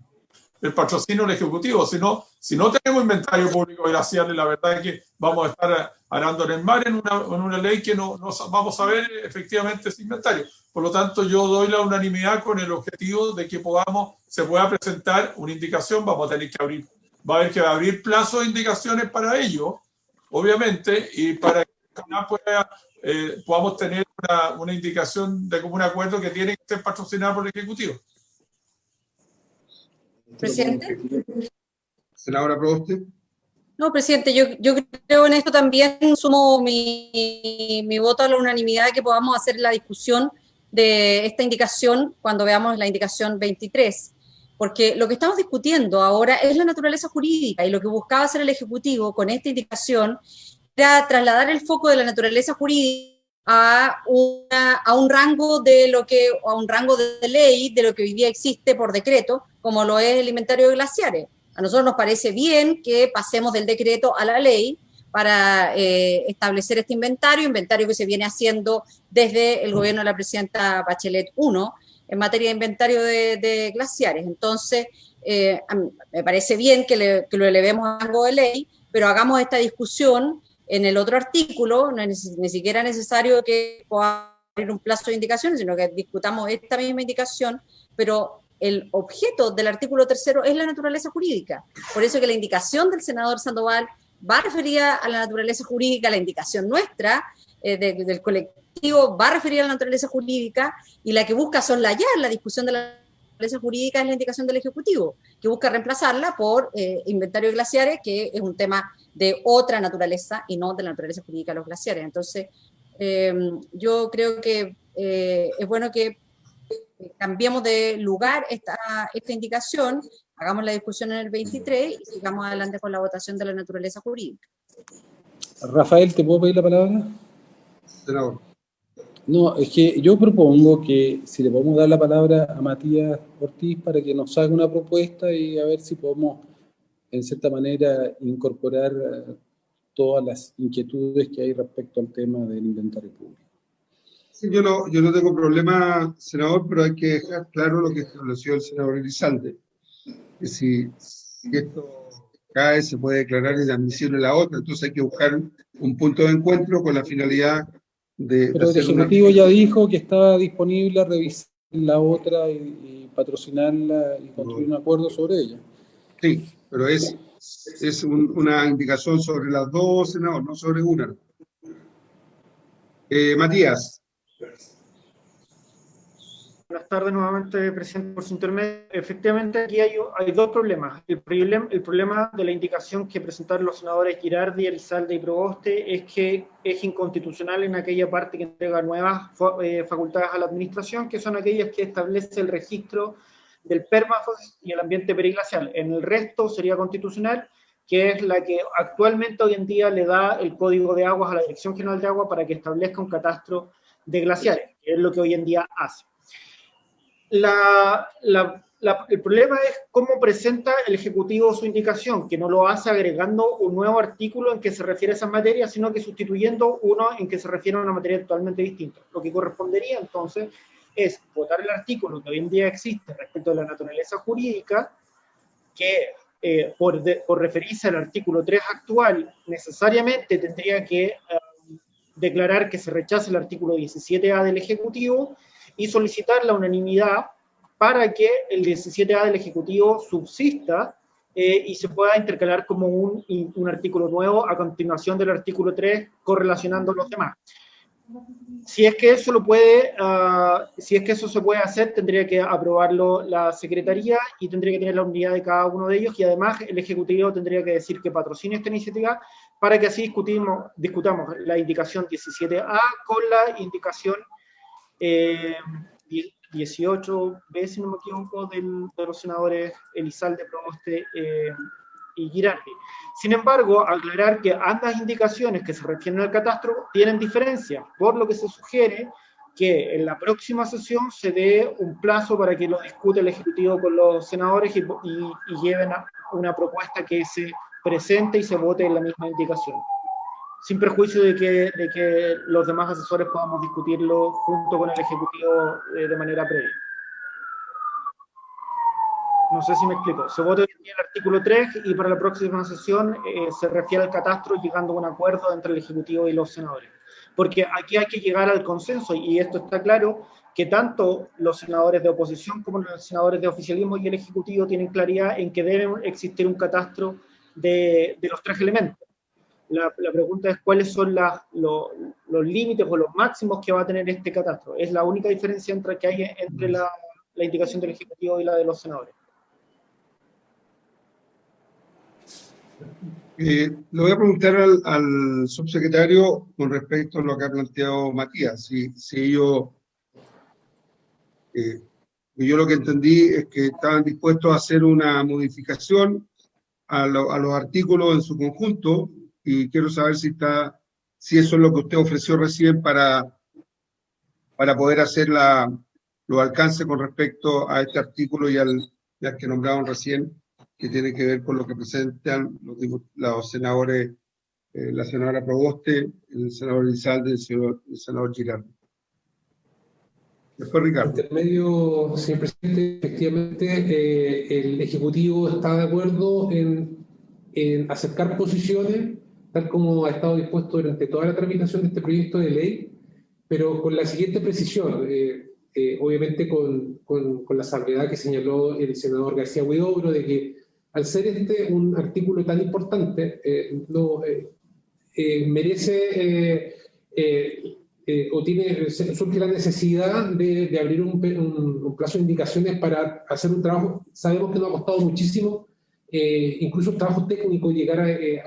el patrocinio del Ejecutivo. Si no tenemos inventario público glacial, la verdad es que vamos a estar arando en el mar en una ley que no vamos a ver efectivamente ese inventario. Por lo tanto, yo doy la unanimidad con el objetivo de que se pueda presentar una indicación. Vamos a tener que va a haber que abrir plazo de indicaciones para ello, obviamente, y para que podamos tener una indicación de común acuerdo que tiene que ser patrocinada por el Ejecutivo. Presidente. Senadora Proboste. No, presidente, yo creo en esto también, sumo mi voto a la unanimidad, que podamos hacer la discusión de esta indicación cuando veamos la indicación 23, porque lo que estamos discutiendo ahora es la naturaleza jurídica, y lo que buscaba hacer el Ejecutivo con esta indicación era trasladar el foco de la naturaleza jurídica a un rango de ley de lo que hoy día existe por decreto, como lo es el inventario de glaciares. A nosotros nos parece bien que pasemos del decreto a la ley para establecer este inventario que se viene haciendo desde el gobierno de la presidenta Bachelet I en materia de inventario de glaciares. Entonces, me parece bien que lo elevemos a rango de ley, pero hagamos esta discusión en el otro artículo. No es ni siquiera necesario que podamos abrir un plazo de indicaciones, sino que discutamos esta misma indicación, pero el objeto del artículo 3 es la naturaleza jurídica. Por eso que la indicación del senador Sandoval va referida a la naturaleza jurídica, la indicación nuestra del colectivo va referida a la naturaleza jurídica, y la que busca soslayar la discusión de la naturaleza jurídica es la indicación del Ejecutivo, que busca reemplazarla por inventario de glaciares, que es un tema de otra naturaleza y no de la naturaleza jurídica de los glaciares. Entonces, yo creo que es bueno que cambiemos de lugar esta indicación, hagamos la discusión en el 23 y sigamos adelante con la votación de la naturaleza jurídica. Rafael, ¿te puedo pedir la palabra? Senador. No, es que yo propongo que si le podemos dar la palabra a Matías Ortiz para que nos haga una propuesta y a ver si podemos, en cierta manera, incorporar todas las inquietudes que hay respecto al tema del inventario público. Sí, yo no tengo problema, senador, pero hay que dejar claro lo que estableció el senador Elizalde, que si esto cae se puede declarar inadmisible la otra, entonces hay que buscar un punto de encuentro con la finalidad de... Pero el Ejecutivo ya dijo que estaba disponible a revisar la otra y patrocinarla y construir un acuerdo sobre ella. Sí, pero es una indicación sobre las dos, senador, no sobre una. Matías. Buenas tardes nuevamente, presidente, por su intermedio. Efectivamente, aquí hay dos problemas. El problema de la indicación que presentaron los senadores Girardi, Elizalde y Proboste es que es inconstitucional en aquella parte que entrega nuevas facultades a la administración, que son aquellas que establece el registro del permafrost y el ambiente periglacial. En el resto sería constitucional, que es la que actualmente hoy en día le da el código de aguas a la Dirección General de Agua para que establezca un catastro de glaciares, que es lo que hoy en día hace. El problema es cómo presenta el Ejecutivo su indicación, que no lo hace agregando un nuevo artículo en que se refiere a esas materias, sino que sustituyendo uno en que se refiere a una materia totalmente distinta. Lo que correspondería entonces es votar el artículo que hoy en día existe respecto de la naturaleza jurídica, que por referirse al artículo 3 actual, necesariamente tendría que declarar que se rechaza el artículo 17A del Ejecutivo y solicitar la unanimidad para que el 17A del Ejecutivo subsista y se pueda intercalar como un artículo nuevo a continuación del artículo 3, correlacionando los demás. Si es que eso si es que eso se puede hacer, tendría que aprobarlo la Secretaría y tendría que tener la unidad de cada uno de ellos, y además el Ejecutivo tendría que decir que patrocine esta iniciativa para que así discutamos la indicación 17A con la indicación 18B, si no me equivoco, de los senadores Elizalde, Proboste y Girardi. Sin embargo, aclarar que ambas indicaciones que se refieren al catastro tienen diferencia, por lo que se sugiere que en la próxima sesión se dé un plazo para que lo discute el Ejecutivo con los senadores y lleven a una propuesta que se presente y se vote en la misma indicación, sin perjuicio de que los demás asesores podamos discutirlo junto con el Ejecutivo de manera previa. No sé si me explico. Se vota hoy en día el artículo 3 y para la próxima sesión se refiere al catastro llegando a un acuerdo entre el Ejecutivo y los senadores. Porque aquí hay que llegar al consenso, y esto está claro, que tanto los senadores de oposición como los senadores de oficialismo y el Ejecutivo tienen claridad en que debe existir un catastro de los tres elementos. La pregunta es cuáles son los límites o los máximos que va a tener este catastro. Es la única diferencia que hay entre la indicación del Ejecutivo y la de los senadores. Le voy a preguntar al subsecretario con respecto a lo que ha planteado Matías. Yo lo que entendí es que estaban dispuestos a hacer una modificación a los artículos en su conjunto, y quiero saber si eso es lo que usted ofreció recién para poder hacer los alcances con respecto a este artículo y al que nombraron recién, que tiene que ver con lo que presentan los senadores, la senadora Proboste, el senador Elizalde y el senador Girardi. Después, Ricardo. Intermedio, señor presidente, efectivamente el Ejecutivo está de acuerdo en acercar posiciones, tal como ha estado dispuesto durante toda la tramitación de este proyecto de ley, pero con la siguiente precisión, obviamente con la salvedad que señaló el senador García Huidobro, de que al ser un artículo tan importante, merece surge la necesidad de abrir un plazo de indicaciones para hacer un trabajo. Sabemos que nos ha costado muchísimo, incluso un trabajo técnico, llegar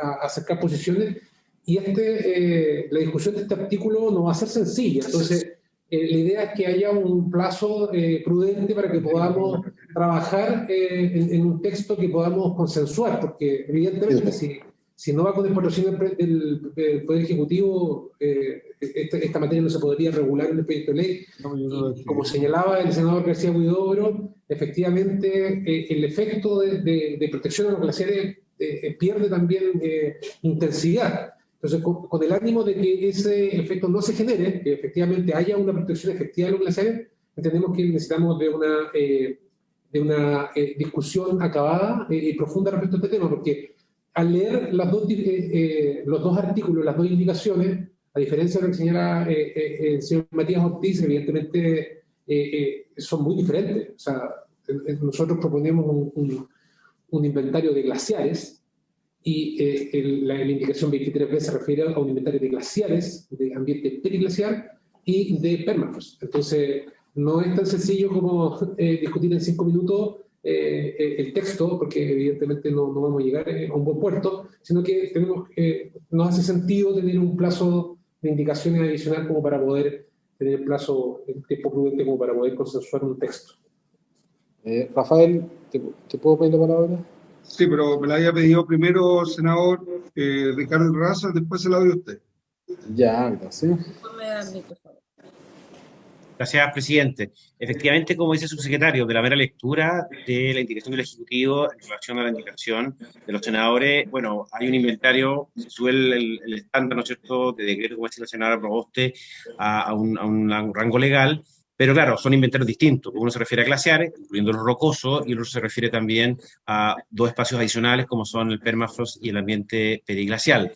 a acercar posiciones, y la discusión de este artículo no va a ser sencilla. Entonces, la idea es que haya un plazo prudente para que podamos trabajar en un texto que podamos consensuar, porque evidentemente si no va con el patrocinio del Poder Ejecutivo, esta materia no se podría regular en el proyecto de ley. Y como señalaba el senador García Huidobro, efectivamente el efecto de protección a los glaciares pierde también intensidad. Entonces, con el ánimo de que ese efecto no se genere, que efectivamente haya una protección efectiva de los glaciares, entendemos que necesitamos de una discusión acabada y profunda respecto a este tema, porque al leer los dos artículos, las dos indicaciones, a diferencia de lo que señala el señor Matías Ortiz, evidentemente son muy diferentes. O sea, nosotros proponemos un inventario de glaciares, y la indicación 23B se refiere a un inventario de glaciares, de ambiente periglacial y de permafrost. Entonces, no es tan sencillo como discutir en 5 minutos el texto, porque evidentemente no vamos a llegar a un buen puerto, sino que nos hace sentido tener un plazo de indicaciones adicional como para poder tener el tiempo prudente como para poder consensuar un texto. Rafael, ¿te puedo pedir la palabra? Sí, pero me la había pedido primero el senador Ricardo Raza, después se la doy a usted. Ya, gracias. Gracias, presidente. Efectivamente, como dice el subsecretario, de la mera lectura de la indicación del Ejecutivo en relación a la indicación de los senadores, bueno, hay un inventario, se sube el estándar, ¿no es cierto?, de decreto, como dice la senadora Proboste, a un rango legal, pero claro, son inventarios distintos. Uno se refiere a glaciares, incluyendo los rocosos, y el otro se refiere también a dos espacios adicionales, como son el permafrost y el ambiente periglacial.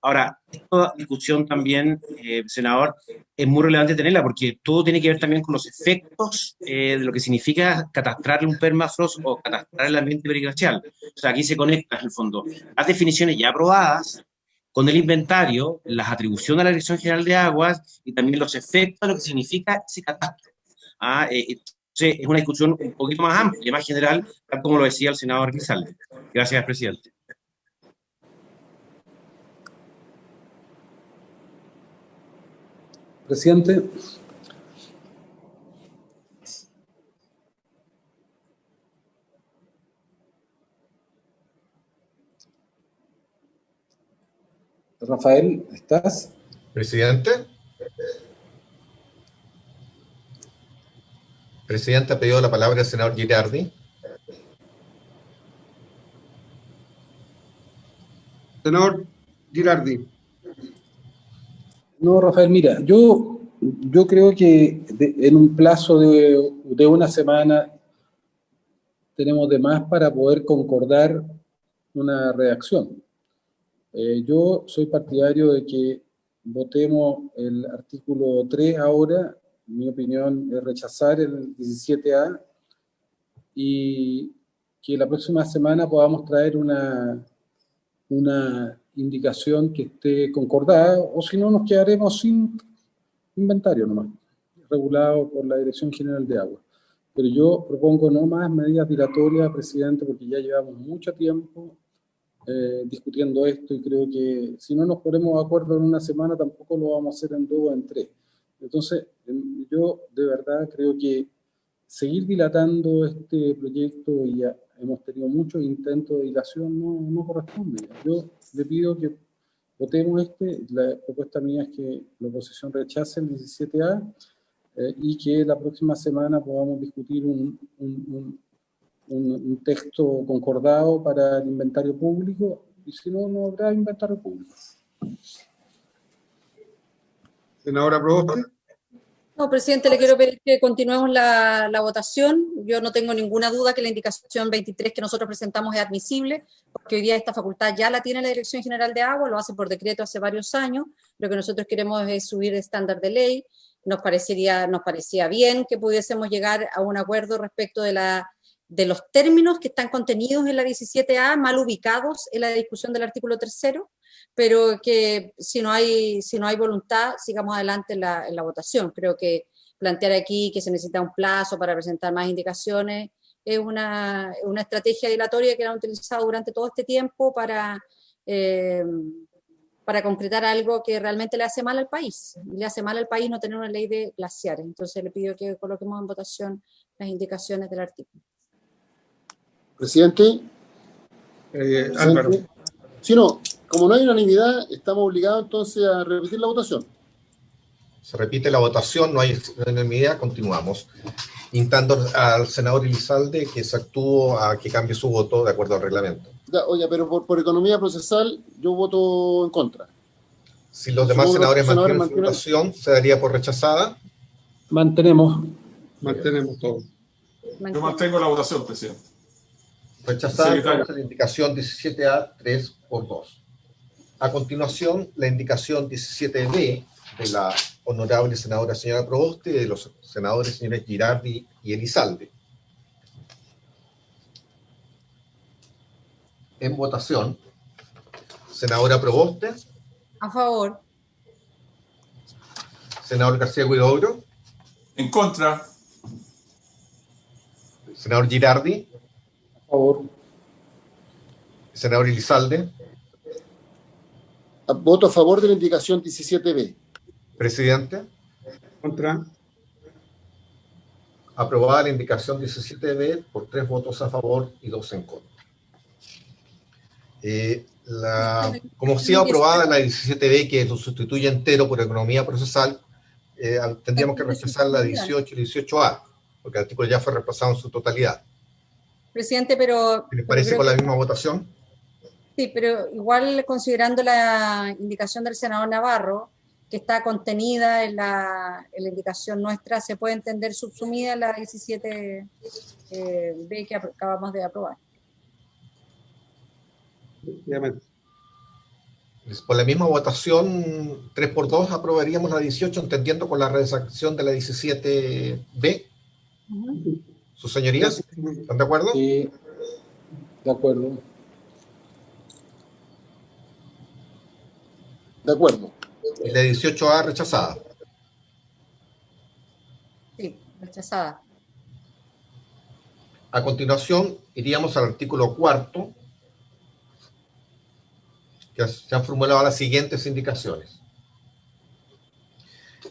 Ahora, esta discusión también, senador, es muy relevante tenerla porque todo tiene que ver también con los efectos de lo que significa catastrar un permafrost o catastrar el ambiente periglacial. O sea, aquí se conectan, en el fondo, las definiciones ya aprobadas con el inventario, las atribuciones a la Dirección General de Aguas y también los efectos de lo que significa ese catastro. Entonces, es una discusión un poquito más amplia, más general, tal como lo decía el senador Grisales. Gracias, presidente. Presidente. Rafael, ¿estás? Presidente. Presidente, ha pedido la palabra el senador Girardi. Senador Girardi. No, Rafael, mira, yo creo que en un plazo de una semana tenemos de más para poder concordar una redacción. Yo soy partidario de que votemos el artículo 3 ahora. Mi opinión es rechazar el 17A y que la próxima semana podamos traer una indicación que esté concordada, o si no nos quedaremos sin inventario nomás, regulado por la Dirección General de Agua. Pero yo propongo no más medidas dilatorias, presidente, porque ya llevamos mucho tiempo discutiendo esto y creo que si no nos ponemos de acuerdo en una semana tampoco lo vamos a hacer en 2 o en 3. Entonces, yo de verdad creo que seguir dilatando este proyecto, y ya hemos tenido muchos intentos de dilación, no corresponde. Yo le pido que votemos la propuesta mía es que la oposición rechace el 17A y que la próxima semana podamos discutir un texto concordado para el inventario público, y si no, no habrá inventario público. Senadora Proboste. No, presidente, le quiero pedir que continuemos la votación. Yo no tengo ninguna duda que la indicación 23 que nosotros presentamos es admisible, porque hoy día esta facultad ya la tiene la Dirección General de Agua, lo hace por decreto hace varios años. Lo que nosotros queremos es subir el estándar de ley. Nos parecía bien que pudiésemos llegar a un acuerdo respecto de los términos que están contenidos en la 17A, mal ubicados en la discusión del artículo 3º, pero que si no hay voluntad, sigamos adelante en la votación. Creo que plantear aquí que se necesita un plazo para presentar más indicaciones es una estrategia dilatoria que han utilizado durante todo este tiempo para concretar algo que realmente le hace mal al país. Le hace mal al país no tener una ley de glaciares. Entonces le pido que coloquemos en votación las indicaciones del artículo. Presidente. Álvaro. Si no, como no hay unanimidad, estamos obligados entonces a repetir la votación. Se repite la votación, no hay unanimidad, continuamos. Instando al senador Elizalde que se actúe a que cambie su voto de acuerdo al reglamento. Ya, oye, pero por economía procesal yo voto en contra. Si los demás senadores mantienen su votación, ¿se daría por rechazada? Mantenemos todo. Yo mantengo la votación, presidente. Rechazada entonces la indicación 17A 3/2. A continuación, la indicación 17B de la honorable senadora señora Proboste y de los senadores señores Girardi y Elizalde. En votación, senadora Proboste. A favor. Senador García Huidobro. En contra. Senador Girardi. A favor. Senador Elizalde. Voto a favor de la indicación 17B. Presidente. Contra. Aprobada la indicación 17B por 3 votos a favor y 2 en contra. Como ha sido aprobada la 17B, que lo sustituye entero por economía procesal, tendríamos que rechazar la 18 y 18A, porque el artículo ya fue repasado en su totalidad. Presidente, pero... ¿Les parece con la misma votación? Sí, pero igual considerando la indicación del senador Navarro, que está contenida en la indicación nuestra, se puede entender subsumida en la 17B que acabamos de aprobar. Por la misma votación, 3-2, aprobaríamos la 18, entendiendo con la redacción de la 17B. ¿Sus señorías? ¿Están de acuerdo? Sí, de acuerdo. De acuerdo. Y la 18A rechazada. Sí, rechazada. A continuación, iríamos al artículo 4, que se han formulado las siguientes indicaciones.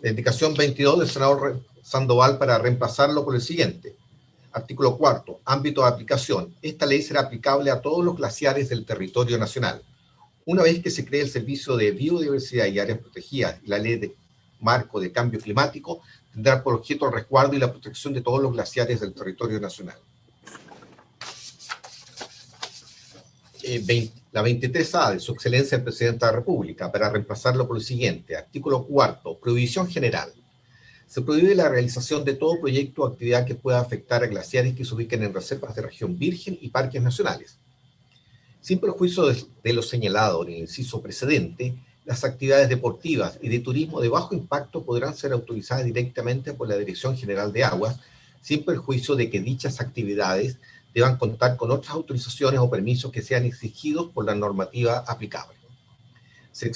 La indicación 22 del senador Sandoval para reemplazarlo por el siguiente. Artículo 4, ámbito de aplicación. Esta ley será aplicable a todos los glaciares del territorio nacional. Una vez que se cree el Servicio de Biodiversidad y Áreas Protegidas y la Ley de Marco de Cambio Climático, tendrá por objeto el resguardo y la protección de todos los glaciares del territorio nacional. La 23A de su excelencia el Presidente de la República, para reemplazarlo por el siguiente. Artículo 4, prohibición general. Se prohíbe la realización de todo proyecto o actividad que pueda afectar a glaciares que se ubiquen en reservas de región virgen y parques nacionales. Sin perjuicio de lo señalado en el inciso precedente, las actividades deportivas y de turismo de bajo impacto podrán ser autorizadas directamente por la Dirección General de Aguas, sin perjuicio de que dichas actividades deban contar con otras autorizaciones o permisos que sean exigidos por la normativa aplicable. Se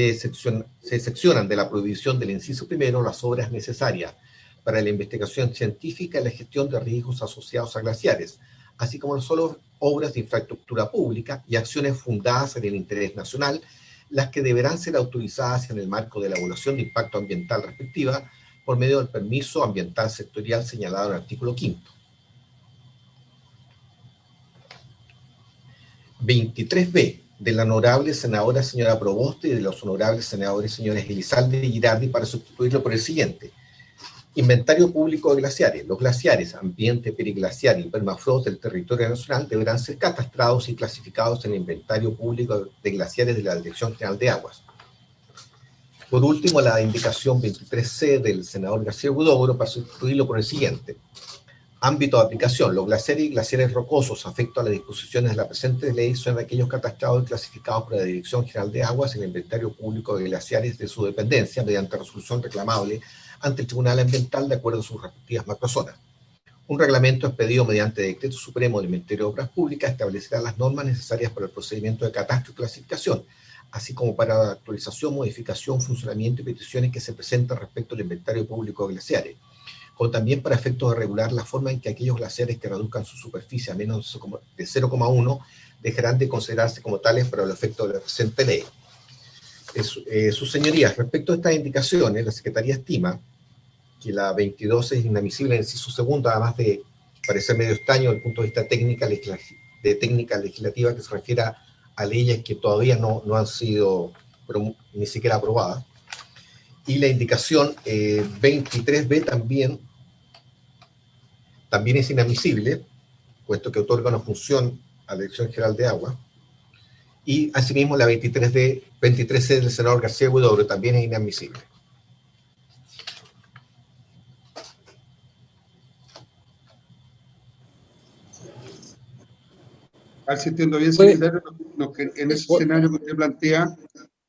excepcionan de la prohibición del inciso primero las obras necesarias para la investigación científica y la gestión de riesgos asociados a glaciares, así como no solo obras de infraestructura pública y acciones fundadas en el interés nacional, las que deberán ser autorizadas en el marco de la evaluación de impacto ambiental respectiva por medio del permiso ambiental sectorial señalado en el artículo 5. 23B, de la honorable senadora señora Proboste y de los honorables senadores señores Elizalde y Girardi, para sustituirlo por el siguiente. Inventario público de glaciares. Los glaciares, ambiente periglaciar y permafrost del territorio nacional deberán ser catastrados y clasificados en el inventario público de glaciares de la Dirección General de Aguas. Por último, la indicación 23C del senador García Huidobro, para sustituirlo por el siguiente. Ámbito de aplicación. Los glaciares y glaciares rocosos afecto a las disposiciones de la presente ley son aquellos catastrados y clasificados por la Dirección General de Aguas en el inventario público de glaciares de su dependencia mediante resolución reclamable ante el Tribunal Ambiental de acuerdo a sus respectivas macrozonas. Un reglamento expedido mediante decreto supremo del Ministerio de Obras Públicas establecerá las normas necesarias para el procedimiento de catastro y clasificación, así como para la actualización, modificación, funcionamiento y peticiones que se presenten respecto al inventario público de glaciares, como también para efectos de regular la forma en que aquellos glaciares que reduzcan su superficie a menos de 0,1 dejarán de considerarse como tales para el efecto de la presente ley. Sus señorías, respecto a estas indicaciones, la Secretaría estima que la 22 es inadmisible en el inciso segundo, además de parecer medio extraño desde el punto de vista técnica legislativa que se refiere a leyes que todavía no han sido ni siquiera aprobadas. Y la indicación 23B también es inadmisible, puesto que otorga una función a la Dirección General de Agua. Y asimismo la 23C del senador García Huidobro también es inadmisible. A ver si entiendo bien, secretario, en ese escenario que usted plantea,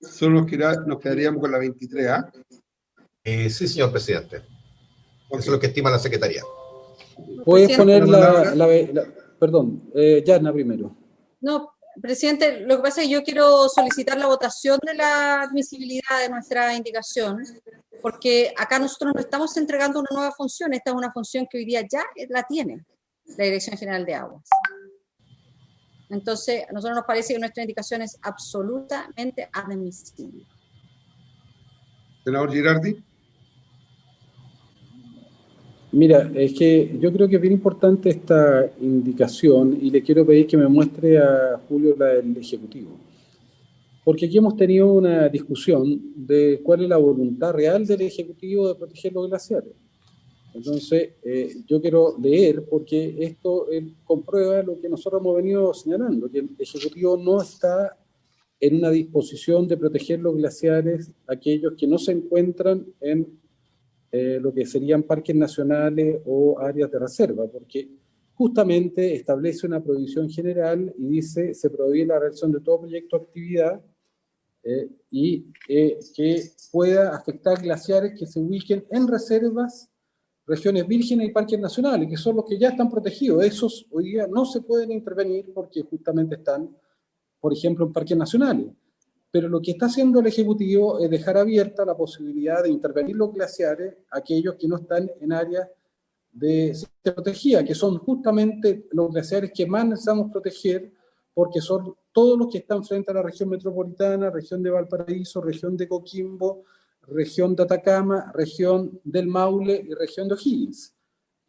solo nos quedaríamos con la 23A. Sí, señor presidente. Okay. Eso es lo que estima la Secretaría. ¿Puedes poner perdón, Yarna primero? No, presidente, lo que pasa es que yo quiero solicitar la votación de la admisibilidad de nuestra indicación, porque acá nosotros no estamos entregando una nueva función, esta es una función que hoy día ya la tiene la Dirección General de Aguas. Entonces, a nosotros nos parece que nuestra indicación es absolutamente admisible. Senador Girardi. Mira, es que yo creo que es bien importante esta indicación y le quiero pedir que me muestre a Julio la del Ejecutivo. Porque aquí hemos tenido una discusión de cuál es la voluntad real del Ejecutivo de proteger los glaciares. Entonces, yo quiero leer, porque esto comprueba lo que nosotros hemos venido señalando, que el Ejecutivo no está en una disposición de proteger los glaciares, aquellos que no se encuentran en lo que serían parques nacionales o áreas de reserva, porque justamente establece una prohibición general y dice, se prohíbe la realización de todo proyecto o actividad que pueda afectar glaciares que se ubiquen en reservas, regiones vírgenes y parques nacionales, que son los que ya están protegidos. Esos hoy día no se pueden intervenir porque justamente están, por ejemplo, en parques nacionales. Pero lo que está haciendo el Ejecutivo es dejar abierta la posibilidad de intervenir los glaciares, aquellos que no están en áreas de protegida, que son justamente los glaciares que más necesitamos proteger, porque son todos los que están frente a la región metropolitana, región de Valparaíso, región de Coquimbo, región de Atacama, región del Maule y región de O'Higgins.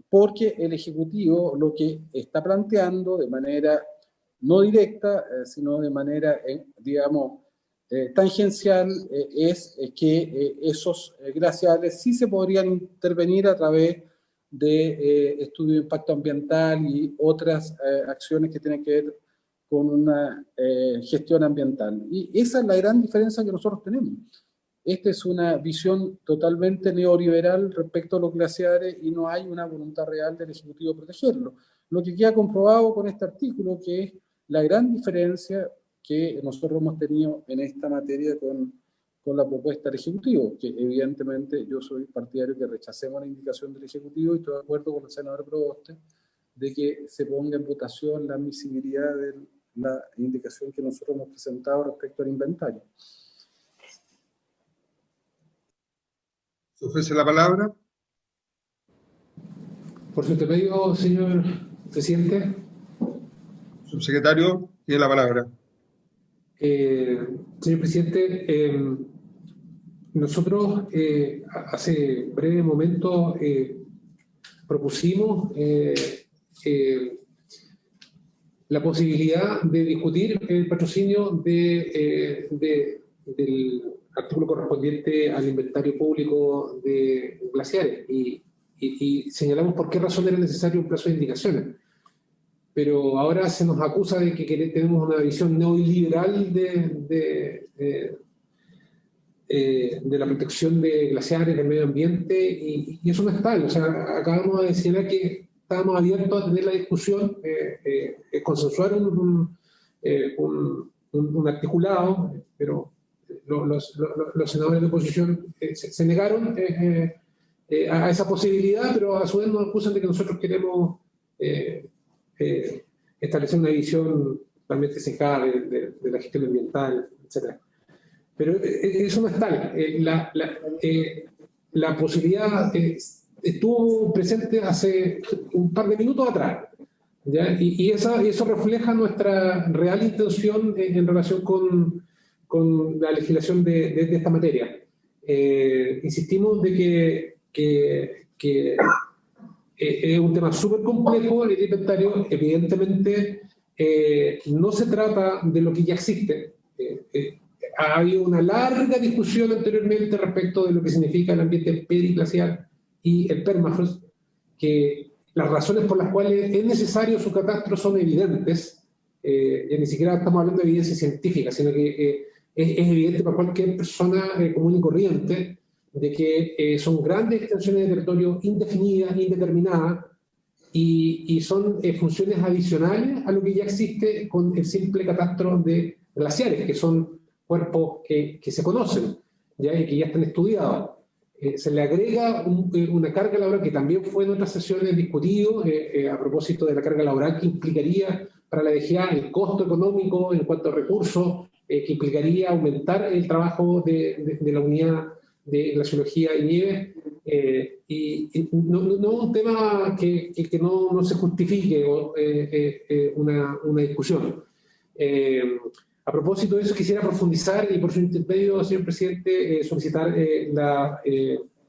Porque el Ejecutivo lo que está planteando de manera no directa, sino de manera, digamos, tangencial, es que esos glaciares sí se podrían intervenir a través de estudio de impacto ambiental y otras acciones que tienen que ver con una gestión ambiental. Y esa es la gran diferencia que nosotros tenemos. Esta es una visión totalmente neoliberal respecto a los glaciares y no hay una voluntad real del Ejecutivo de protegerlo. Lo que queda comprobado con este artículo, que es la gran diferencia que nosotros hemos tenido en esta materia con la propuesta del Ejecutivo, que evidentemente yo soy partidario que rechacemos la indicación del Ejecutivo y estoy de acuerdo con el senador Proboste de que se ponga en votación la admisibilidad de la indicación que nosotros hemos presentado respecto al inventario. ¿Se ofrece la palabra? Por su intermedio, señor presidente. Subsecretario, tiene la palabra. Señor presidente, nosotros hace breve momento propusimos la posibilidad de discutir el patrocinio del artículo correspondiente al inventario público de glaciares y señalamos por qué razón era necesario un plazo de indicaciones. Pero ahora se nos acusa de que tenemos una visión neoliberal de la protección de glaciares, del medio ambiente, y eso no es tal. O sea, acabamos de señalar que estábamos abiertos a tener la discusión, consensuar un articulado, pero los senadores de oposición se negaron a esa posibilidad, pero a su vez nos acusan de que nosotros queremos establecer una visión totalmente cejada de la gestión ambiental, etc. Pero eso no es tal. La posibilidad estuvo presente hace un par de minutos atrás, ¿ya? Y eso refleja nuestra real intención en relación con la legislación de esta materia. Insistimos de que es un tema súper complejo el inventario. Evidentemente no se trata de lo que ya existe. Ha habido una larga discusión anteriormente respecto de lo que significa el ambiente periglacial y el permafrost, que las razones por las cuales es necesario su catastro son evidentes. Ya ni siquiera estamos hablando de evidencia científica, sino que es evidente para cualquier persona común y corriente de que son grandes extensiones de territorio indefinidas, indeterminadas, y son funciones adicionales a lo que ya existe con el simple catastro de glaciares, que son cuerpos que se conocen, ¿ya? Y que ya están estudiados. Se le agrega una carga laboral que también fue en otras sesiones discutido a propósito de la carga laboral que implicaría para la DGA el costo económico en cuanto a recursos, que implicaría aumentar el trabajo de la unidad de glaciología y nieve, y no un tema que no se justifique una discusión. A propósito de eso, quisiera profundizar y por su intermedio, señor presidente, solicitar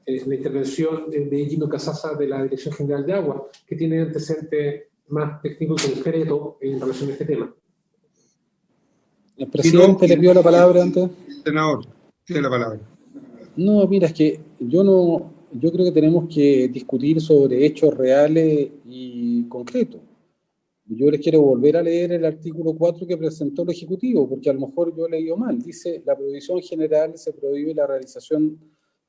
la intervención de Gino Casasa de la Dirección General de Agua, que tiene antecedentes más técnicos y concretos en relación a este tema. El presidente le pidió la palabra antes. Senador, tiene la palabra. No, mira, es que yo creo que tenemos que discutir sobre hechos reales y concretos. Yo les quiero volver a leer el artículo 4 que presentó el Ejecutivo, porque a lo mejor yo he leído mal. Dice, la prohibición general se prohíbe la realización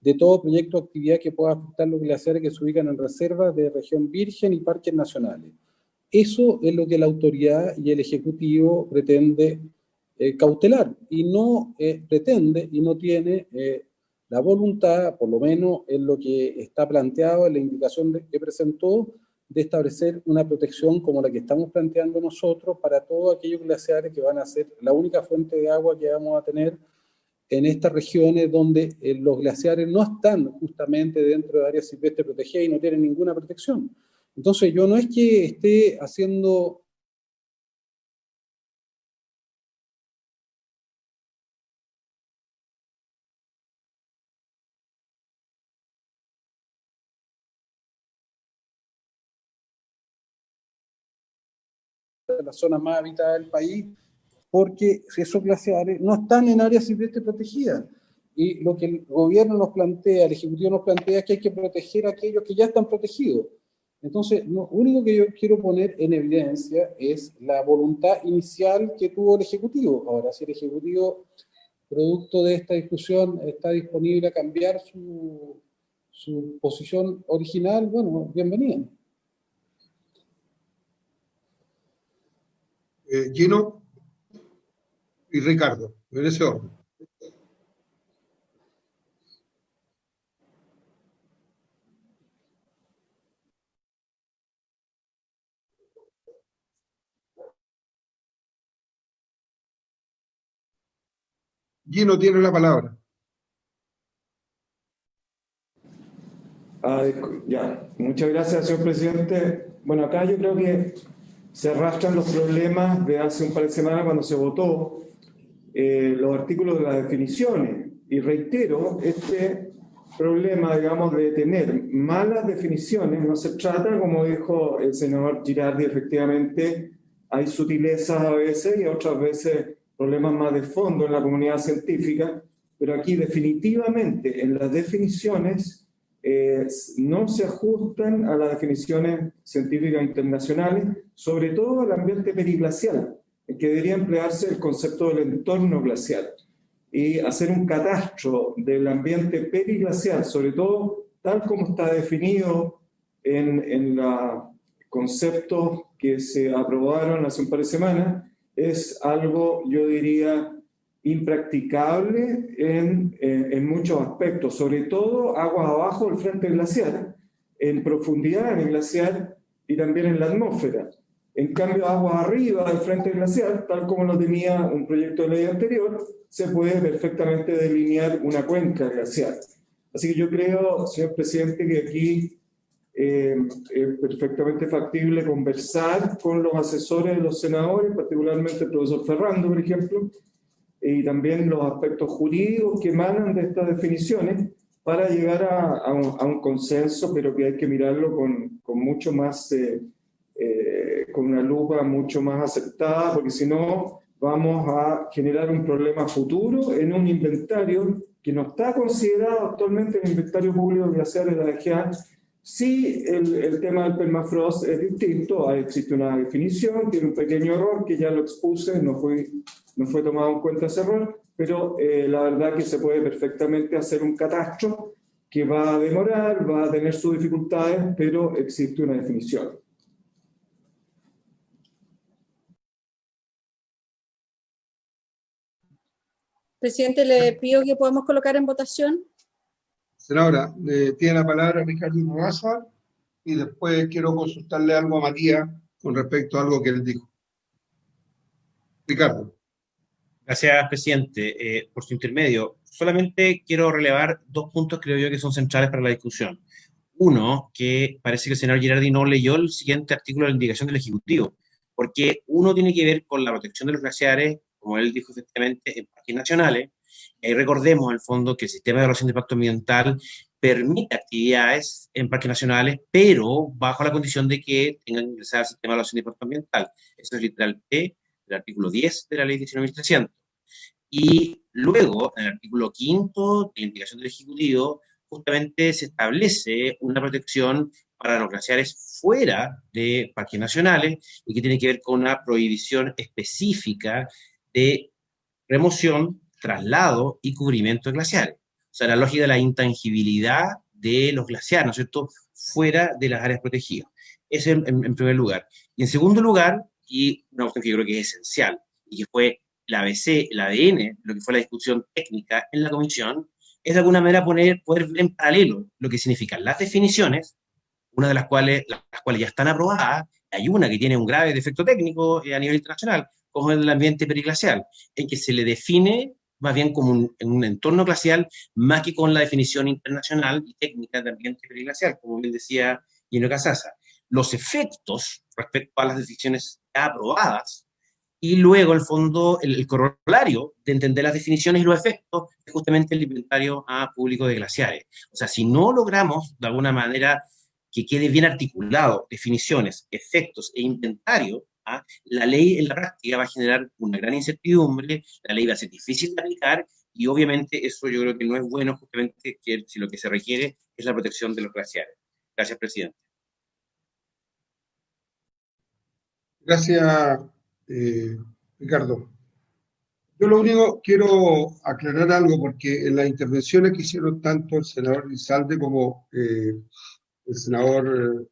de todo proyecto o actividad que pueda afectar los glaciares que se ubican en reservas de región virgen y parques nacionales. Eso es lo que la autoridad y el Ejecutivo pretende cautelar, y no pretende y no tiene la voluntad, por lo menos en lo que está planteado en la indicación que presentó, de establecer una protección como la que estamos planteando nosotros para todos aquellos glaciares que van a ser la única fuente de agua que vamos a tener en estas regiones donde los glaciares no están justamente dentro de áreas silvestres protegidas y no tienen ninguna protección. Entonces yo no es que esté haciendo las zonas más habitadas del país, porque esos glaciares no están en áreas silvestres protegidas. Y lo que el gobierno nos plantea, el Ejecutivo nos plantea, es que hay que proteger a aquellos que ya están protegidos. Entonces, lo único que yo quiero poner en evidencia es la voluntad inicial que tuvo el Ejecutivo. Ahora, si el Ejecutivo, producto de esta discusión, está disponible a cambiar su posición original, bueno, bienvenido. Gino y Ricardo, en ese orden. Gino tiene la palabra. Ya, muchas gracias, señor presidente. Bueno, acá yo creo que se arrastran los problemas de hace un par de semanas cuando se votó los artículos de las definiciones. Y reitero, este problema, digamos, de tener malas definiciones no se trata, como dijo el senador Girardi, efectivamente hay sutilezas a veces y otras veces problemas más de fondo en la comunidad científica, pero aquí definitivamente en las definiciones no se ajustan a las definiciones científicas internacionales, sobre todo al ambiente periglacial, en que debería emplearse el concepto del entorno glacial y hacer un catastro del ambiente periglacial, sobre todo tal como está definido en los conceptos que se aprobaron hace un par de semanas, es algo, yo diría, impracticable en muchos aspectos, sobre todo aguas abajo del frente glaciar, en profundidad en el glaciar y también en la atmósfera. En cambio, aguas arriba del frente glaciar, tal como lo tenía un proyecto de ley anterior, se puede perfectamente delinear una cuenca glaciar. Así que yo creo, señor presidente, que aquí es perfectamente factible conversar con los asesores de los senadores, particularmente el profesor Ferrando, por ejemplo, y también los aspectos jurídicos que emanan de estas definiciones para llegar a un consenso, pero que hay que mirarlo con mucho más, con una lupa mucho más aceptada, porque si no vamos a generar un problema futuro en un inventario que no está considerado actualmente en el inventario público de glaciares de la DGA. Sí, el tema del permafrost es distinto, existe una definición, tiene un pequeño error que ya lo expuse, no fue tomado en cuenta ese error, pero la verdad que se puede perfectamente hacer un catastro que va a demorar, va a tener sus dificultades, pero existe una definición. Presidente, le pido que podamos colocar en votación. Senadora, tiene la palabra Ricardo Raza y después quiero consultarle algo a Matías con respecto a algo que él dijo. Ricardo. Gracias, presidente. Por su intermedio, solamente quiero relevar dos puntos que creo yo que son centrales para la discusión. Uno, que parece que el senador Girardi no leyó el siguiente artículo de la indicación del Ejecutivo, porque uno tiene que ver con la protección de los glaciares, como él dijo efectivamente, en parques nacionales. Y ahí recordemos, al fondo, que el sistema de evaluación de impacto ambiental permite actividades en parques nacionales, pero bajo la condición de que tengan que ingresar al sistema de evaluación de impacto ambiental. Eso es literal P del artículo 10 de la ley 19.300. Y luego, en el artículo 5 de la indicación del Ejecutivo, justamente se establece una protección para los glaciares fuera de parques nacionales y que tiene que ver con una prohibición específica de remoción, traslado y cubrimiento de glaciares. O sea, la lógica de la intangibilidad de los glaciares, ¿no es cierto?, fuera de las áreas protegidas. Eso en primer lugar. Y en segundo lugar, y una cuestión que yo creo que es esencial, y que fue la ABC, el ADN, lo que fue la discusión técnica en la comisión, es de alguna manera poder ver en paralelo lo que significan las definiciones, una de las cuales ya están aprobadas. Hay una que tiene un grave defecto técnico a nivel internacional, como el del ambiente periglacial, en que se le define más bien como un entorno glacial, más que con la definición internacional y técnica de ambiente periglacial, como bien decía Gino Casasa. Los efectos respecto a las decisiones ya aprobadas, y luego, en el fondo, el corolario de entender las definiciones y los efectos es justamente el inventario público de glaciares. O sea, si no logramos, de alguna manera, que quede bien articulado definiciones, efectos e inventario, la ley en la práctica va a generar una gran incertidumbre, la ley va a ser difícil de aplicar, y obviamente eso yo creo que no es bueno, justamente si lo que se requiere es la protección de los glaciares. Gracias, presidente. Gracias, Ricardo. Yo lo único quiero aclarar algo, porque en las intervenciones que hicieron tanto el senador Lizalde como el senador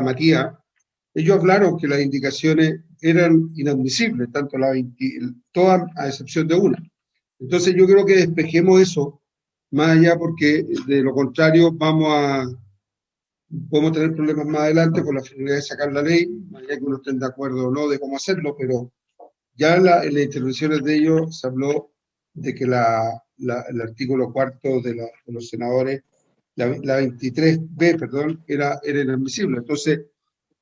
Matías, ellos hablaron que las indicaciones eran inadmisibles, tanto todas a excepción de una. Entonces yo creo que despejemos eso más allá, porque de lo contrario podemos tener problemas más adelante con la finalidad de sacar la ley, más allá que uno estén de acuerdo o no de cómo hacerlo, pero ya en las intervenciones de ellos se habló de que el artículo 4 de los senadores, la 23B, perdón, era inadmisible. Entonces,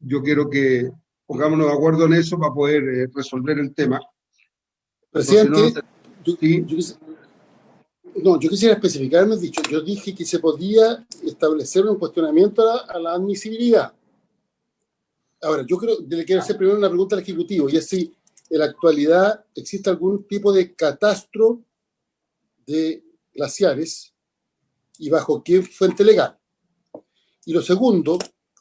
yo quiero que pongámonos de acuerdo en eso para poder resolver el tema. Presidente, ¿sí? yo quisiera especificarme, yo dije que se podía establecer un cuestionamiento a la admisibilidad. Ahora, yo le quiero hacer primero una pregunta al Ejecutivo, y es si en la actualidad existe algún tipo de catastro de glaciares y bajo qué fuente legal. Y lo segundo,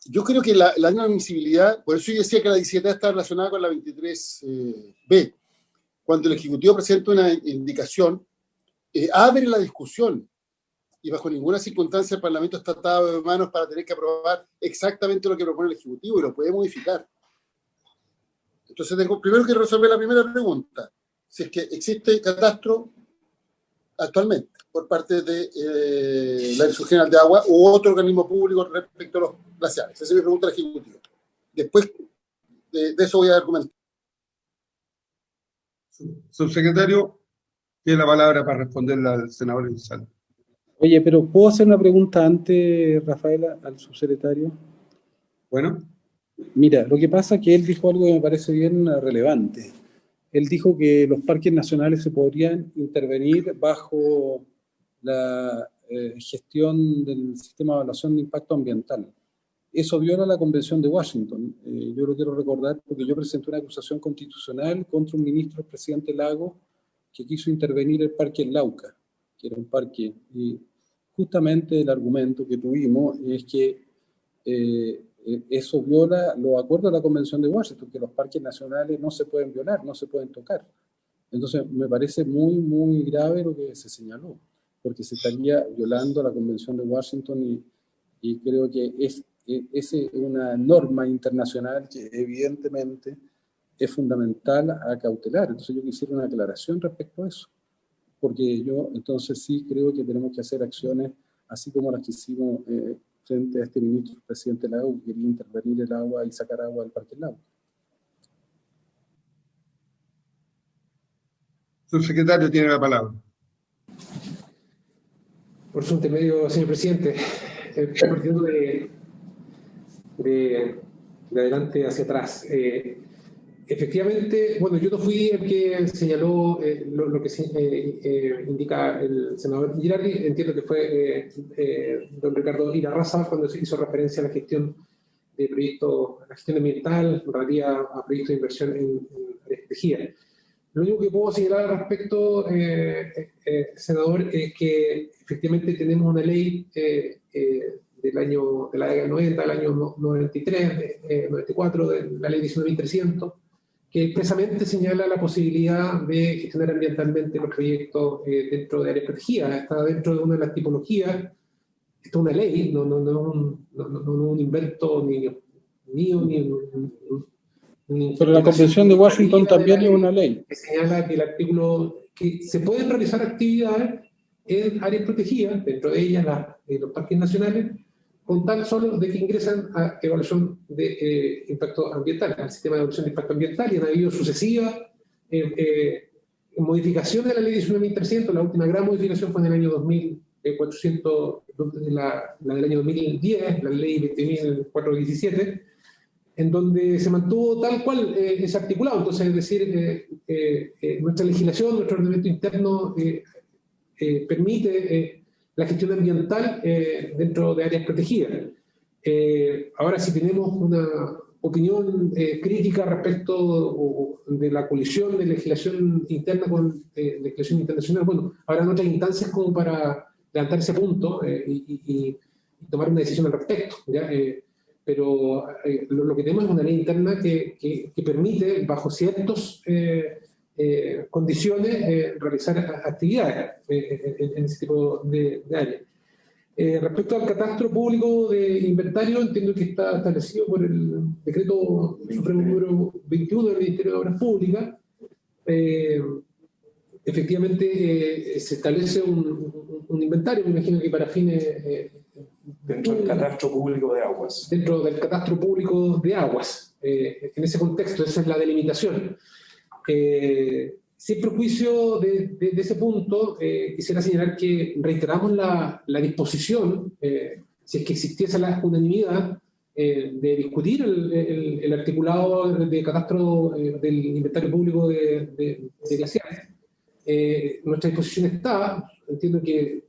yo creo que la inadmisibilidad, por eso yo decía que la 17 está relacionada con la 23B. Cuando el Ejecutivo presenta una indicación, abre la discusión, y bajo ninguna circunstancia el Parlamento está atado de manos para tener que aprobar exactamente lo que propone el Ejecutivo, y lo puede modificar. Entonces tengo primero que resolver la primera pregunta, si es que existe catastro actualmente por parte de la Dirección General de Agua u otro organismo público respecto a los glaciares. Esa es mi pregunta al Ejecutivo. Después de eso voy a argumentar. Subsecretario, tiene la palabra para responderle al senador Lizalde. Oye, pero ¿puedo hacer una pregunta antes, Rafaela, al subsecretario? Bueno. Mira, lo que pasa es que él dijo algo que me parece bien relevante. Él dijo que los parques nacionales se podrían intervenir bajo la gestión del sistema de evaluación de impacto ambiental. Eso viola la Convención de Washington. Yo lo quiero recordar porque yo presenté una acusación constitucional contra un ministro, el presidente Lagos, que quiso intervenir el parque en Lauca, que era un parque. Y justamente el argumento que tuvimos es que eso viola los acuerdos de la Convención de Washington, que los parques nacionales no se pueden violar, no se pueden tocar. Entonces, me parece muy, muy grave lo que se señaló, porque se estaría violando la Convención de Washington y creo que es una norma internacional que evidentemente es fundamental a cautelar. Entonces, yo quisiera una aclaración respecto a eso, porque yo entonces sí creo que tenemos que hacer acciones así como las que hicimos frente a este ministro, el presidente Lagos, que quería intervenir el agua y sacar agua del Parque Lagos. Subsecretario tiene la palabra. Por su intermedio, señor presidente, partiendo de adelante hacia atrás. Efectivamente, bueno, yo no fui el que señaló lo que indica el senador Girardi. Entiendo que fue don Ricardo Irarraza cuando se hizo referencia a la gestión de proyectos, la gestión ambiental relativa a proyectos de inversión en áreas protegidas. Lo único que puedo señalar al respecto, senador, es que efectivamente tenemos una ley de la década del 90, del año 93, 94, de la ley 19.300, que expresamente señala la posibilidad de gestionar ambientalmente los proyectos dentro de áreas protegidas. Está dentro de una de las tipologías. Esto es una ley, no un invento ni mío, Pero la Convención de Washington también es una ley. Que señala que el artículo, que se pueden realizar actividades en áreas protegidas, dentro de ellas los parques nacionales, con tal solo de que ingresan a evaluación de impacto ambiental, al sistema de evaluación de impacto ambiental, y han habido sucesivas modificaciones de la ley 19.300. La última gran modificación fue en el año 2400, la del año 2010, la ley 20.417, en donde se mantuvo tal cual ese articulado. Entonces, es decir, nuestra legislación, nuestro ordenamiento interno permite la gestión ambiental dentro de áreas protegidas. Ahora, si tenemos una opinión crítica respecto de la colisión de legislación interna con legislación internacional, bueno, habrá otras instancias como para levantar ese punto y tomar una decisión al respecto, ¿ya? Pero lo que tenemos es una ley interna que permite, bajo ciertas condiciones, realizar actividades en ese tipo de áreas. Respecto al catastro público de inventario, entiendo que está establecido por el decreto supremo número 21 del Ministerio de Obras Públicas. Efectivamente, se establece un inventario, me imagino que para fines... dentro del catastro público de aguas. Dentro del catastro público de aguas. En ese contexto, esa es la delimitación. Sin perjuicio de ese punto, quisiera señalar que reiteramos la disposición, si es que existiese la unanimidad, de discutir el articulado de catastro del inventario público de glaciares. Nuestra disposición está, entiendo que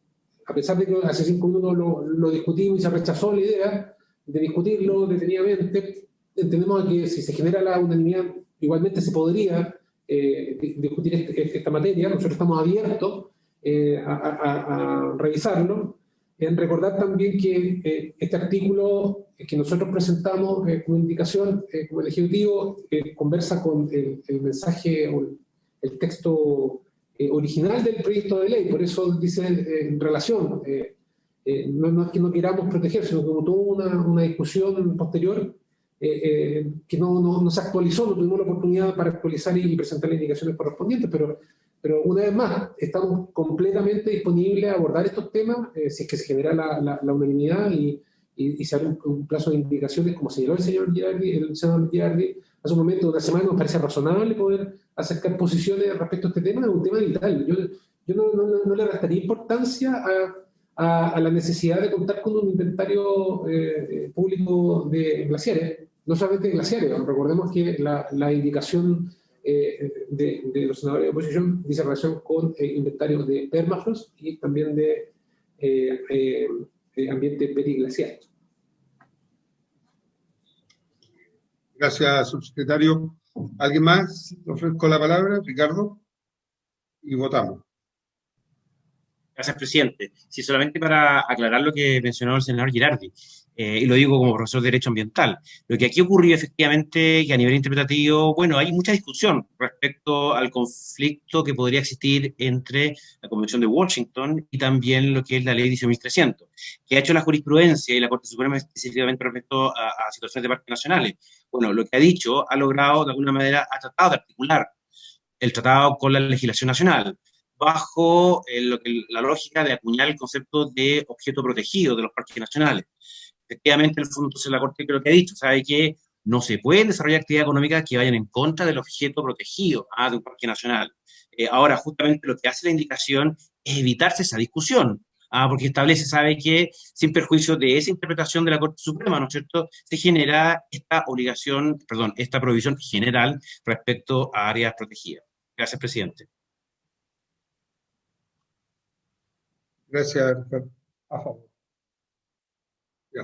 a pesar de que hace 5 minutos lo discutimos y se rechazó la idea de discutirlo detenidamente, entendemos que si se genera la unanimidad, igualmente se podría discutir esta materia. Nosotros estamos abiertos a revisarlo. En recordar también que este artículo que nosotros presentamos como indicación, como el Ejecutivo, conversa con el mensaje o el texto original del proyecto de ley. Por eso dice en relación, no es que no queramos proteger, sino que hubo toda una discusión posterior que no se actualizó, no tuvimos la oportunidad para actualizar y presentar las indicaciones correspondientes, pero una vez más, estamos completamente disponibles a abordar estos temas si es que se genera la unanimidad y se abre un plazo de indicaciones, como señaló el senador Girardi hace un momento, una semana. Nos parece razonable poder acercar posiciones respecto a este tema. Es un tema vital. Yo no le restaría importancia a la necesidad de contar con un inventario público de glaciares, no solamente de glaciares. Recordemos que la indicación de los senadores de oposición dice relación con inventarios de permafrost y también de ambiente periglacial. Gracias, subsecretario. ¿Alguien más? Le ofrezco la palabra, Ricardo, y votamos. Gracias, presidente. Sí, solamente para aclarar lo que mencionó el senador Girardi, y lo digo como profesor de Derecho Ambiental. Lo que aquí ocurrió efectivamente, que a nivel interpretativo, bueno, hay mucha discusión respecto al conflicto que podría existir entre la Convención de Washington y también lo que es la Ley 19.300, que ha hecho la jurisprudencia y la Corte Suprema específicamente respecto a situaciones de parques nacionales. Bueno, lo que ha dicho, ha logrado, de alguna manera, ha tratado de articular el tratado con la legislación nacional, bajo la lógica de acuñar el concepto de objeto protegido de los parques nacionales. Efectivamente, en el fondo, entonces, la Corte creo que ha dicho, sabe que no se pueden desarrollar actividades económicas que vayan en contra del objeto protegido de un parque nacional. Ahora, justamente lo que hace la indicación es evitarse esa discusión, porque establece, sabe que sin perjuicio de esa interpretación de la Corte Suprema, ¿no es cierto?, se genera esta obligación, perdón, esta provisión general respecto a áreas protegidas. Gracias, presidente. Gracias, Ricardo. A favor. Ya,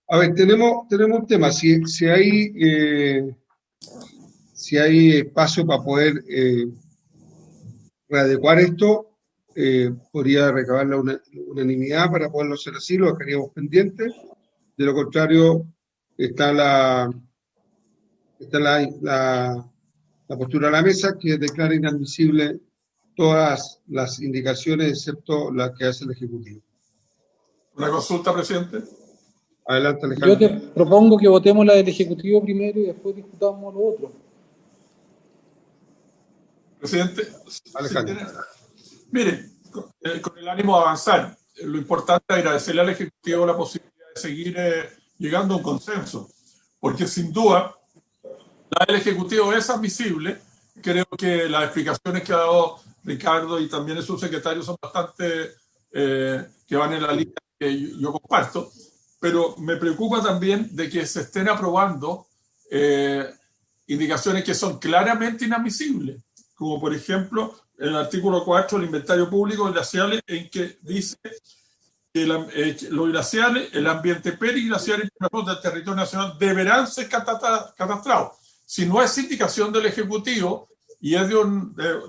a ver, tenemos un tema. Si hay espacio para poder readecuar esto, podría recabar la unanimidad para poderlo hacer así, lo dejaríamos pendiente. De lo contrario, está la postura de la mesa que declara inadmisible todas las indicaciones excepto las que hace el Ejecutivo. ¿Una consulta, presidente? Adelante, Alejandro. Yo te propongo que votemos la del Ejecutivo primero y después discutamos lo otro. Presidente, Alejandro. Mire, con el ánimo de avanzar, lo importante es agradecerle al Ejecutivo la posibilidad de seguir llegando a un consenso, porque sin duda la del Ejecutivo es admisible. Creo que las explicaciones que ha dado Ricardo y también el subsecretario son bastante que van en la línea que yo comparto, pero me preocupa también de que se estén aprobando indicaciones que son claramente inadmisibles, como por ejemplo el artículo 4 del inventario público de glaciales, en que dice que los glaciales, el ambiente periglacial y del territorio nacional deberán ser catastrados. Si no es indicación del Ejecutivo y es de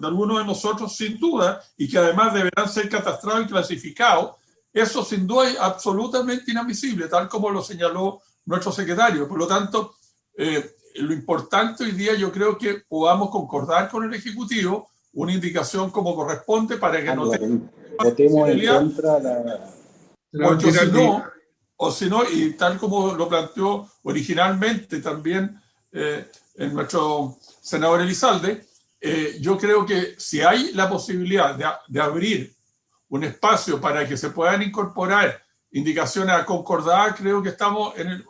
alguno de nosotros, sin duda, y que además deberán ser catastrados y clasificados, eso sin duda es absolutamente inadmisible, tal como lo señaló nuestro secretario. Por lo tanto, lo importante hoy día yo creo que podamos concordar con el Ejecutivo una indicación como corresponde para que no tenga votemos en contra o si no, y tal como lo planteó originalmente también nuestro senador Elizalde, yo creo que si hay la posibilidad de abrir un espacio para que se puedan incorporar indicaciones a concordar, creo que estamos en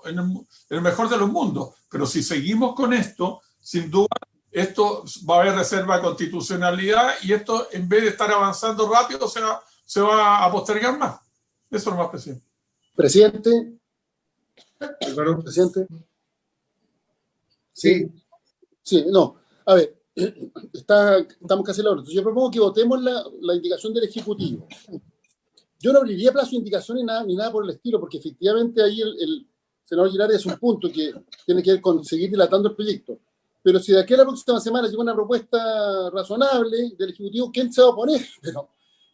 el mejor de los mundos. Pero si seguimos con esto, sin duda, esto va a haber reserva de constitucionalidad y esto, en vez de estar avanzando rápido, se va a postergar más. Eso es lo más, presidente. Presidente. Álvaro, presidente. Sí. Sí, no. A ver, estamos casi a la hora. Entonces yo propongo que votemos la indicación del Ejecutivo. Yo no abriría plazo de indicación ni nada por el estilo, porque efectivamente ahí el senador Girardi es un punto que tiene que ver con seguir dilatando el proyecto. Pero si de aquí a la próxima semana llega una propuesta razonable del Ejecutivo, ¿quién se va a oponer?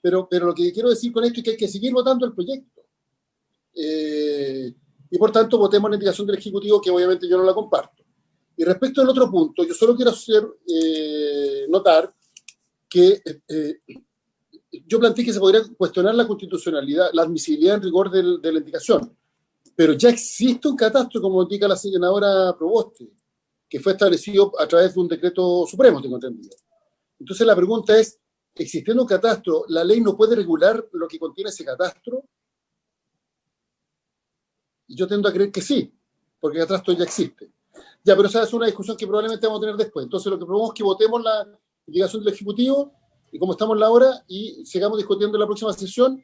Pero lo que quiero decir con esto es que hay que seguir votando el proyecto. Y por tanto votemos la indicación del Ejecutivo, que obviamente yo no la comparto. Y respecto al otro punto, yo solo quiero hacer notar que yo planteé que se podría cuestionar la constitucionalidad, la admisibilidad en rigor de la indicación. Pero ya existe un catastro, como indica la senadora Proboste, que fue establecido a través de un decreto supremo, tengo entendido. Entonces la pregunta es, existiendo un catastro, ¿la ley no puede regular lo que contiene ese catastro? Y yo tendo a creer que sí, porque el catastro ya existe. Ya, pero esa es una discusión que probablemente vamos a tener después. Entonces lo que proponemos es que votemos la indicación del Ejecutivo, y como estamos en la hora, y sigamos discutiendo en la próxima sesión,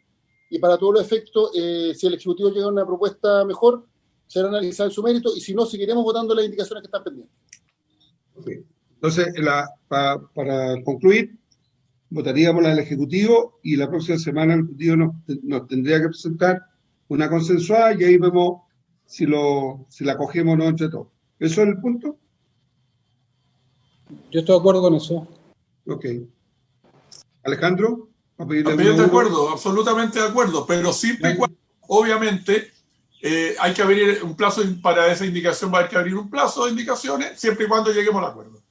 y para todos los efectos, si el Ejecutivo llega a una propuesta mejor, será analizada en su mérito, y si no, seguiremos votando las indicaciones que están pendientes. Okay. Entonces, para concluir, votaríamos la del Ejecutivo, y la próxima semana el Ejecutivo nos tendría que presentar una consensuada, y ahí vemos si la cogemos o no entre todos. ¿Eso es el punto? Yo estoy de acuerdo con eso. Ok. Alejandro, también de acuerdo, absolutamente de acuerdo, pero siempre y cuando, obviamente, hay que abrir un plazo para esa indicación, va a haber que abrir un plazo de indicaciones, siempre y cuando lleguemos al acuerdo.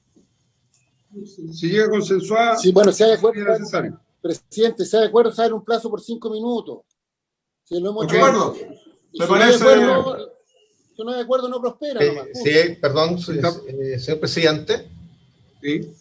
Si llega consensuada, sí, bueno, sea de acuerdo, es necesario. Presidente, sea de acuerdo, se abre un plazo por 5 minutos. Si lo hemos de acuerdo. Me parece. Si no hay de acuerdo, no prospera. Sí, perdón, señor presidente. Sí.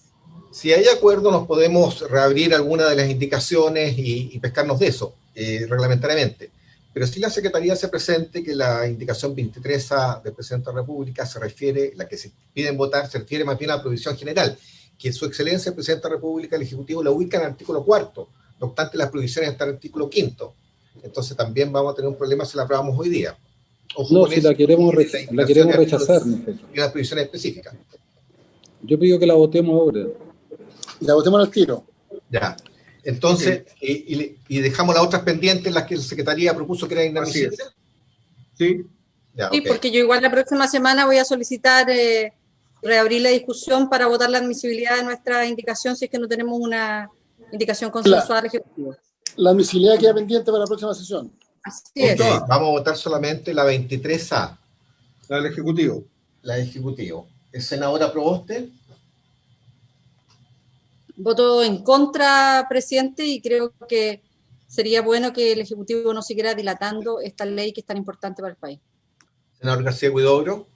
Si hay acuerdo, nos podemos reabrir alguna de las indicaciones y pescarnos de eso, reglamentariamente. Pero si la Secretaría se presente que la indicación 23A del Presidente de la República se refiere, la que se piden votar, se refiere más bien a la provisión general, que Su Excelencia el Presidente de la República, el Ejecutivo, la ubica en el artículo 4, No obstante, las prohibiciones están en el artículo 5º. Entonces también vamos a tener un problema si la aprobamos hoy día. Ojo No, con si eso, la queremos rechazar. y las prohibiciones específicas. Yo pido que la votemos ahora. La votemos al tiro. Ya. Entonces, y dejamos las otras pendientes, las que la Secretaría propuso que eran inadmisibles. Sí. Ya, Sí, okay. porque yo igual la próxima semana voy a solicitar reabrir la discusión para votar la admisibilidad de nuestra indicación si es que no tenemos una indicación consensuada al Ejecutivo. La admisibilidad queda pendiente para la próxima sesión. Así es. Vamos a votar solamente la 23A. La del Ejecutivo. La del Ejecutivo. ¿El senador aprobó usted? Voto en contra, presidente, y creo que sería bueno que el Ejecutivo no siguiera dilatando esta ley que es tan importante para el país. Senador García Huidobro.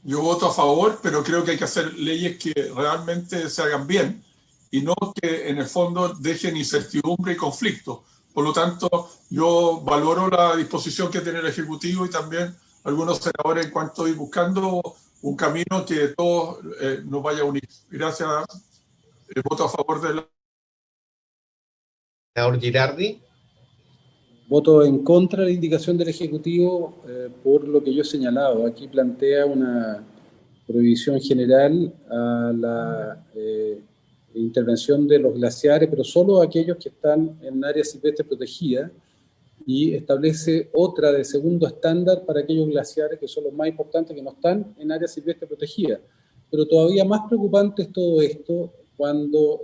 Yo voto a favor, pero creo que hay que hacer leyes que realmente se hagan bien y no que en el fondo dejen incertidumbre y conflicto. Por lo tanto, yo valoro la disposición que tiene el Ejecutivo y también algunos senadores en cuanto a ir buscando un camino que todos nos vaya a unir. Gracias. Voto a favor de la... Senador Girardi. Voto en contra de la indicación del Ejecutivo por lo que yo he señalado. Aquí plantea una prohibición general a la intervención de los glaciares, pero solo aquellos que están en área silvestre protegida, y establece otra de segundo estándar para aquellos glaciares que son los más importantes que no están en área silvestre protegida. Pero todavía más preocupante es todo esto cuando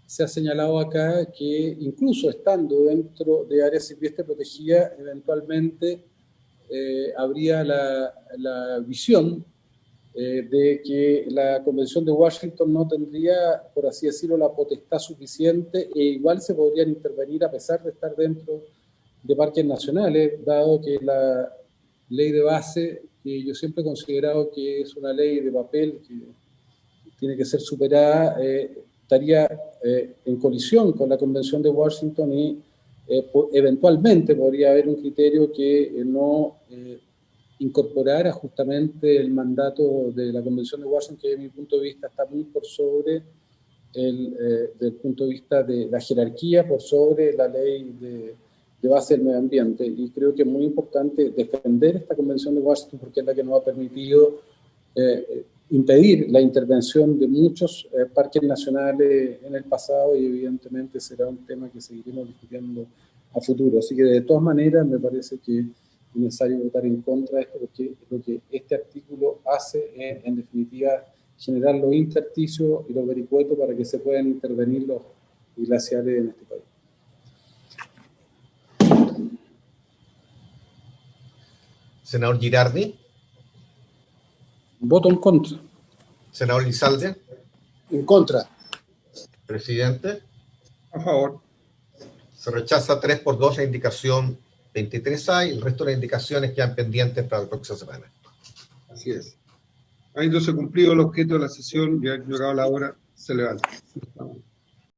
se ha señalado acá que incluso estando dentro de área silvestre protegida, eventualmente habría la visión de que la Convención de Washington no tendría, por así decirlo, la potestad suficiente, e igual se podrían intervenir a pesar de estar dentro de parques nacionales, dado que la ley de base, que yo siempre he considerado que es una ley de papel que tiene que ser superada, estaría en colisión con la Convención de Washington y eventualmente podría haber un criterio que no incorporara justamente el mandato de la Convención de Washington, que desde mi punto de vista está muy por sobre del punto de vista de la jerarquía, por sobre la ley de base del medio ambiente. Y creo que es muy importante defender esta Convención de Washington porque es la que nos ha permitido impedir la intervención de muchos parques nacionales en el pasado, y evidentemente será un tema que seguiremos discutiendo a futuro. Así que de todas maneras me parece que es necesario votar en contra de esto, porque lo que este artículo hace es, en definitiva, generar los intersticios y los vericuetos para que se puedan intervenir los glaciares en este país. Senador Girardi. Voto en contra. Senador Lizalde. En contra. Presidente. A favor. Se rechaza 3-2 la indicación 23A y el resto de las indicaciones quedan pendientes para la próxima semana. Así es. Habiéndose cumplido el objeto de la sesión, ya ha llegado la hora, se levanta.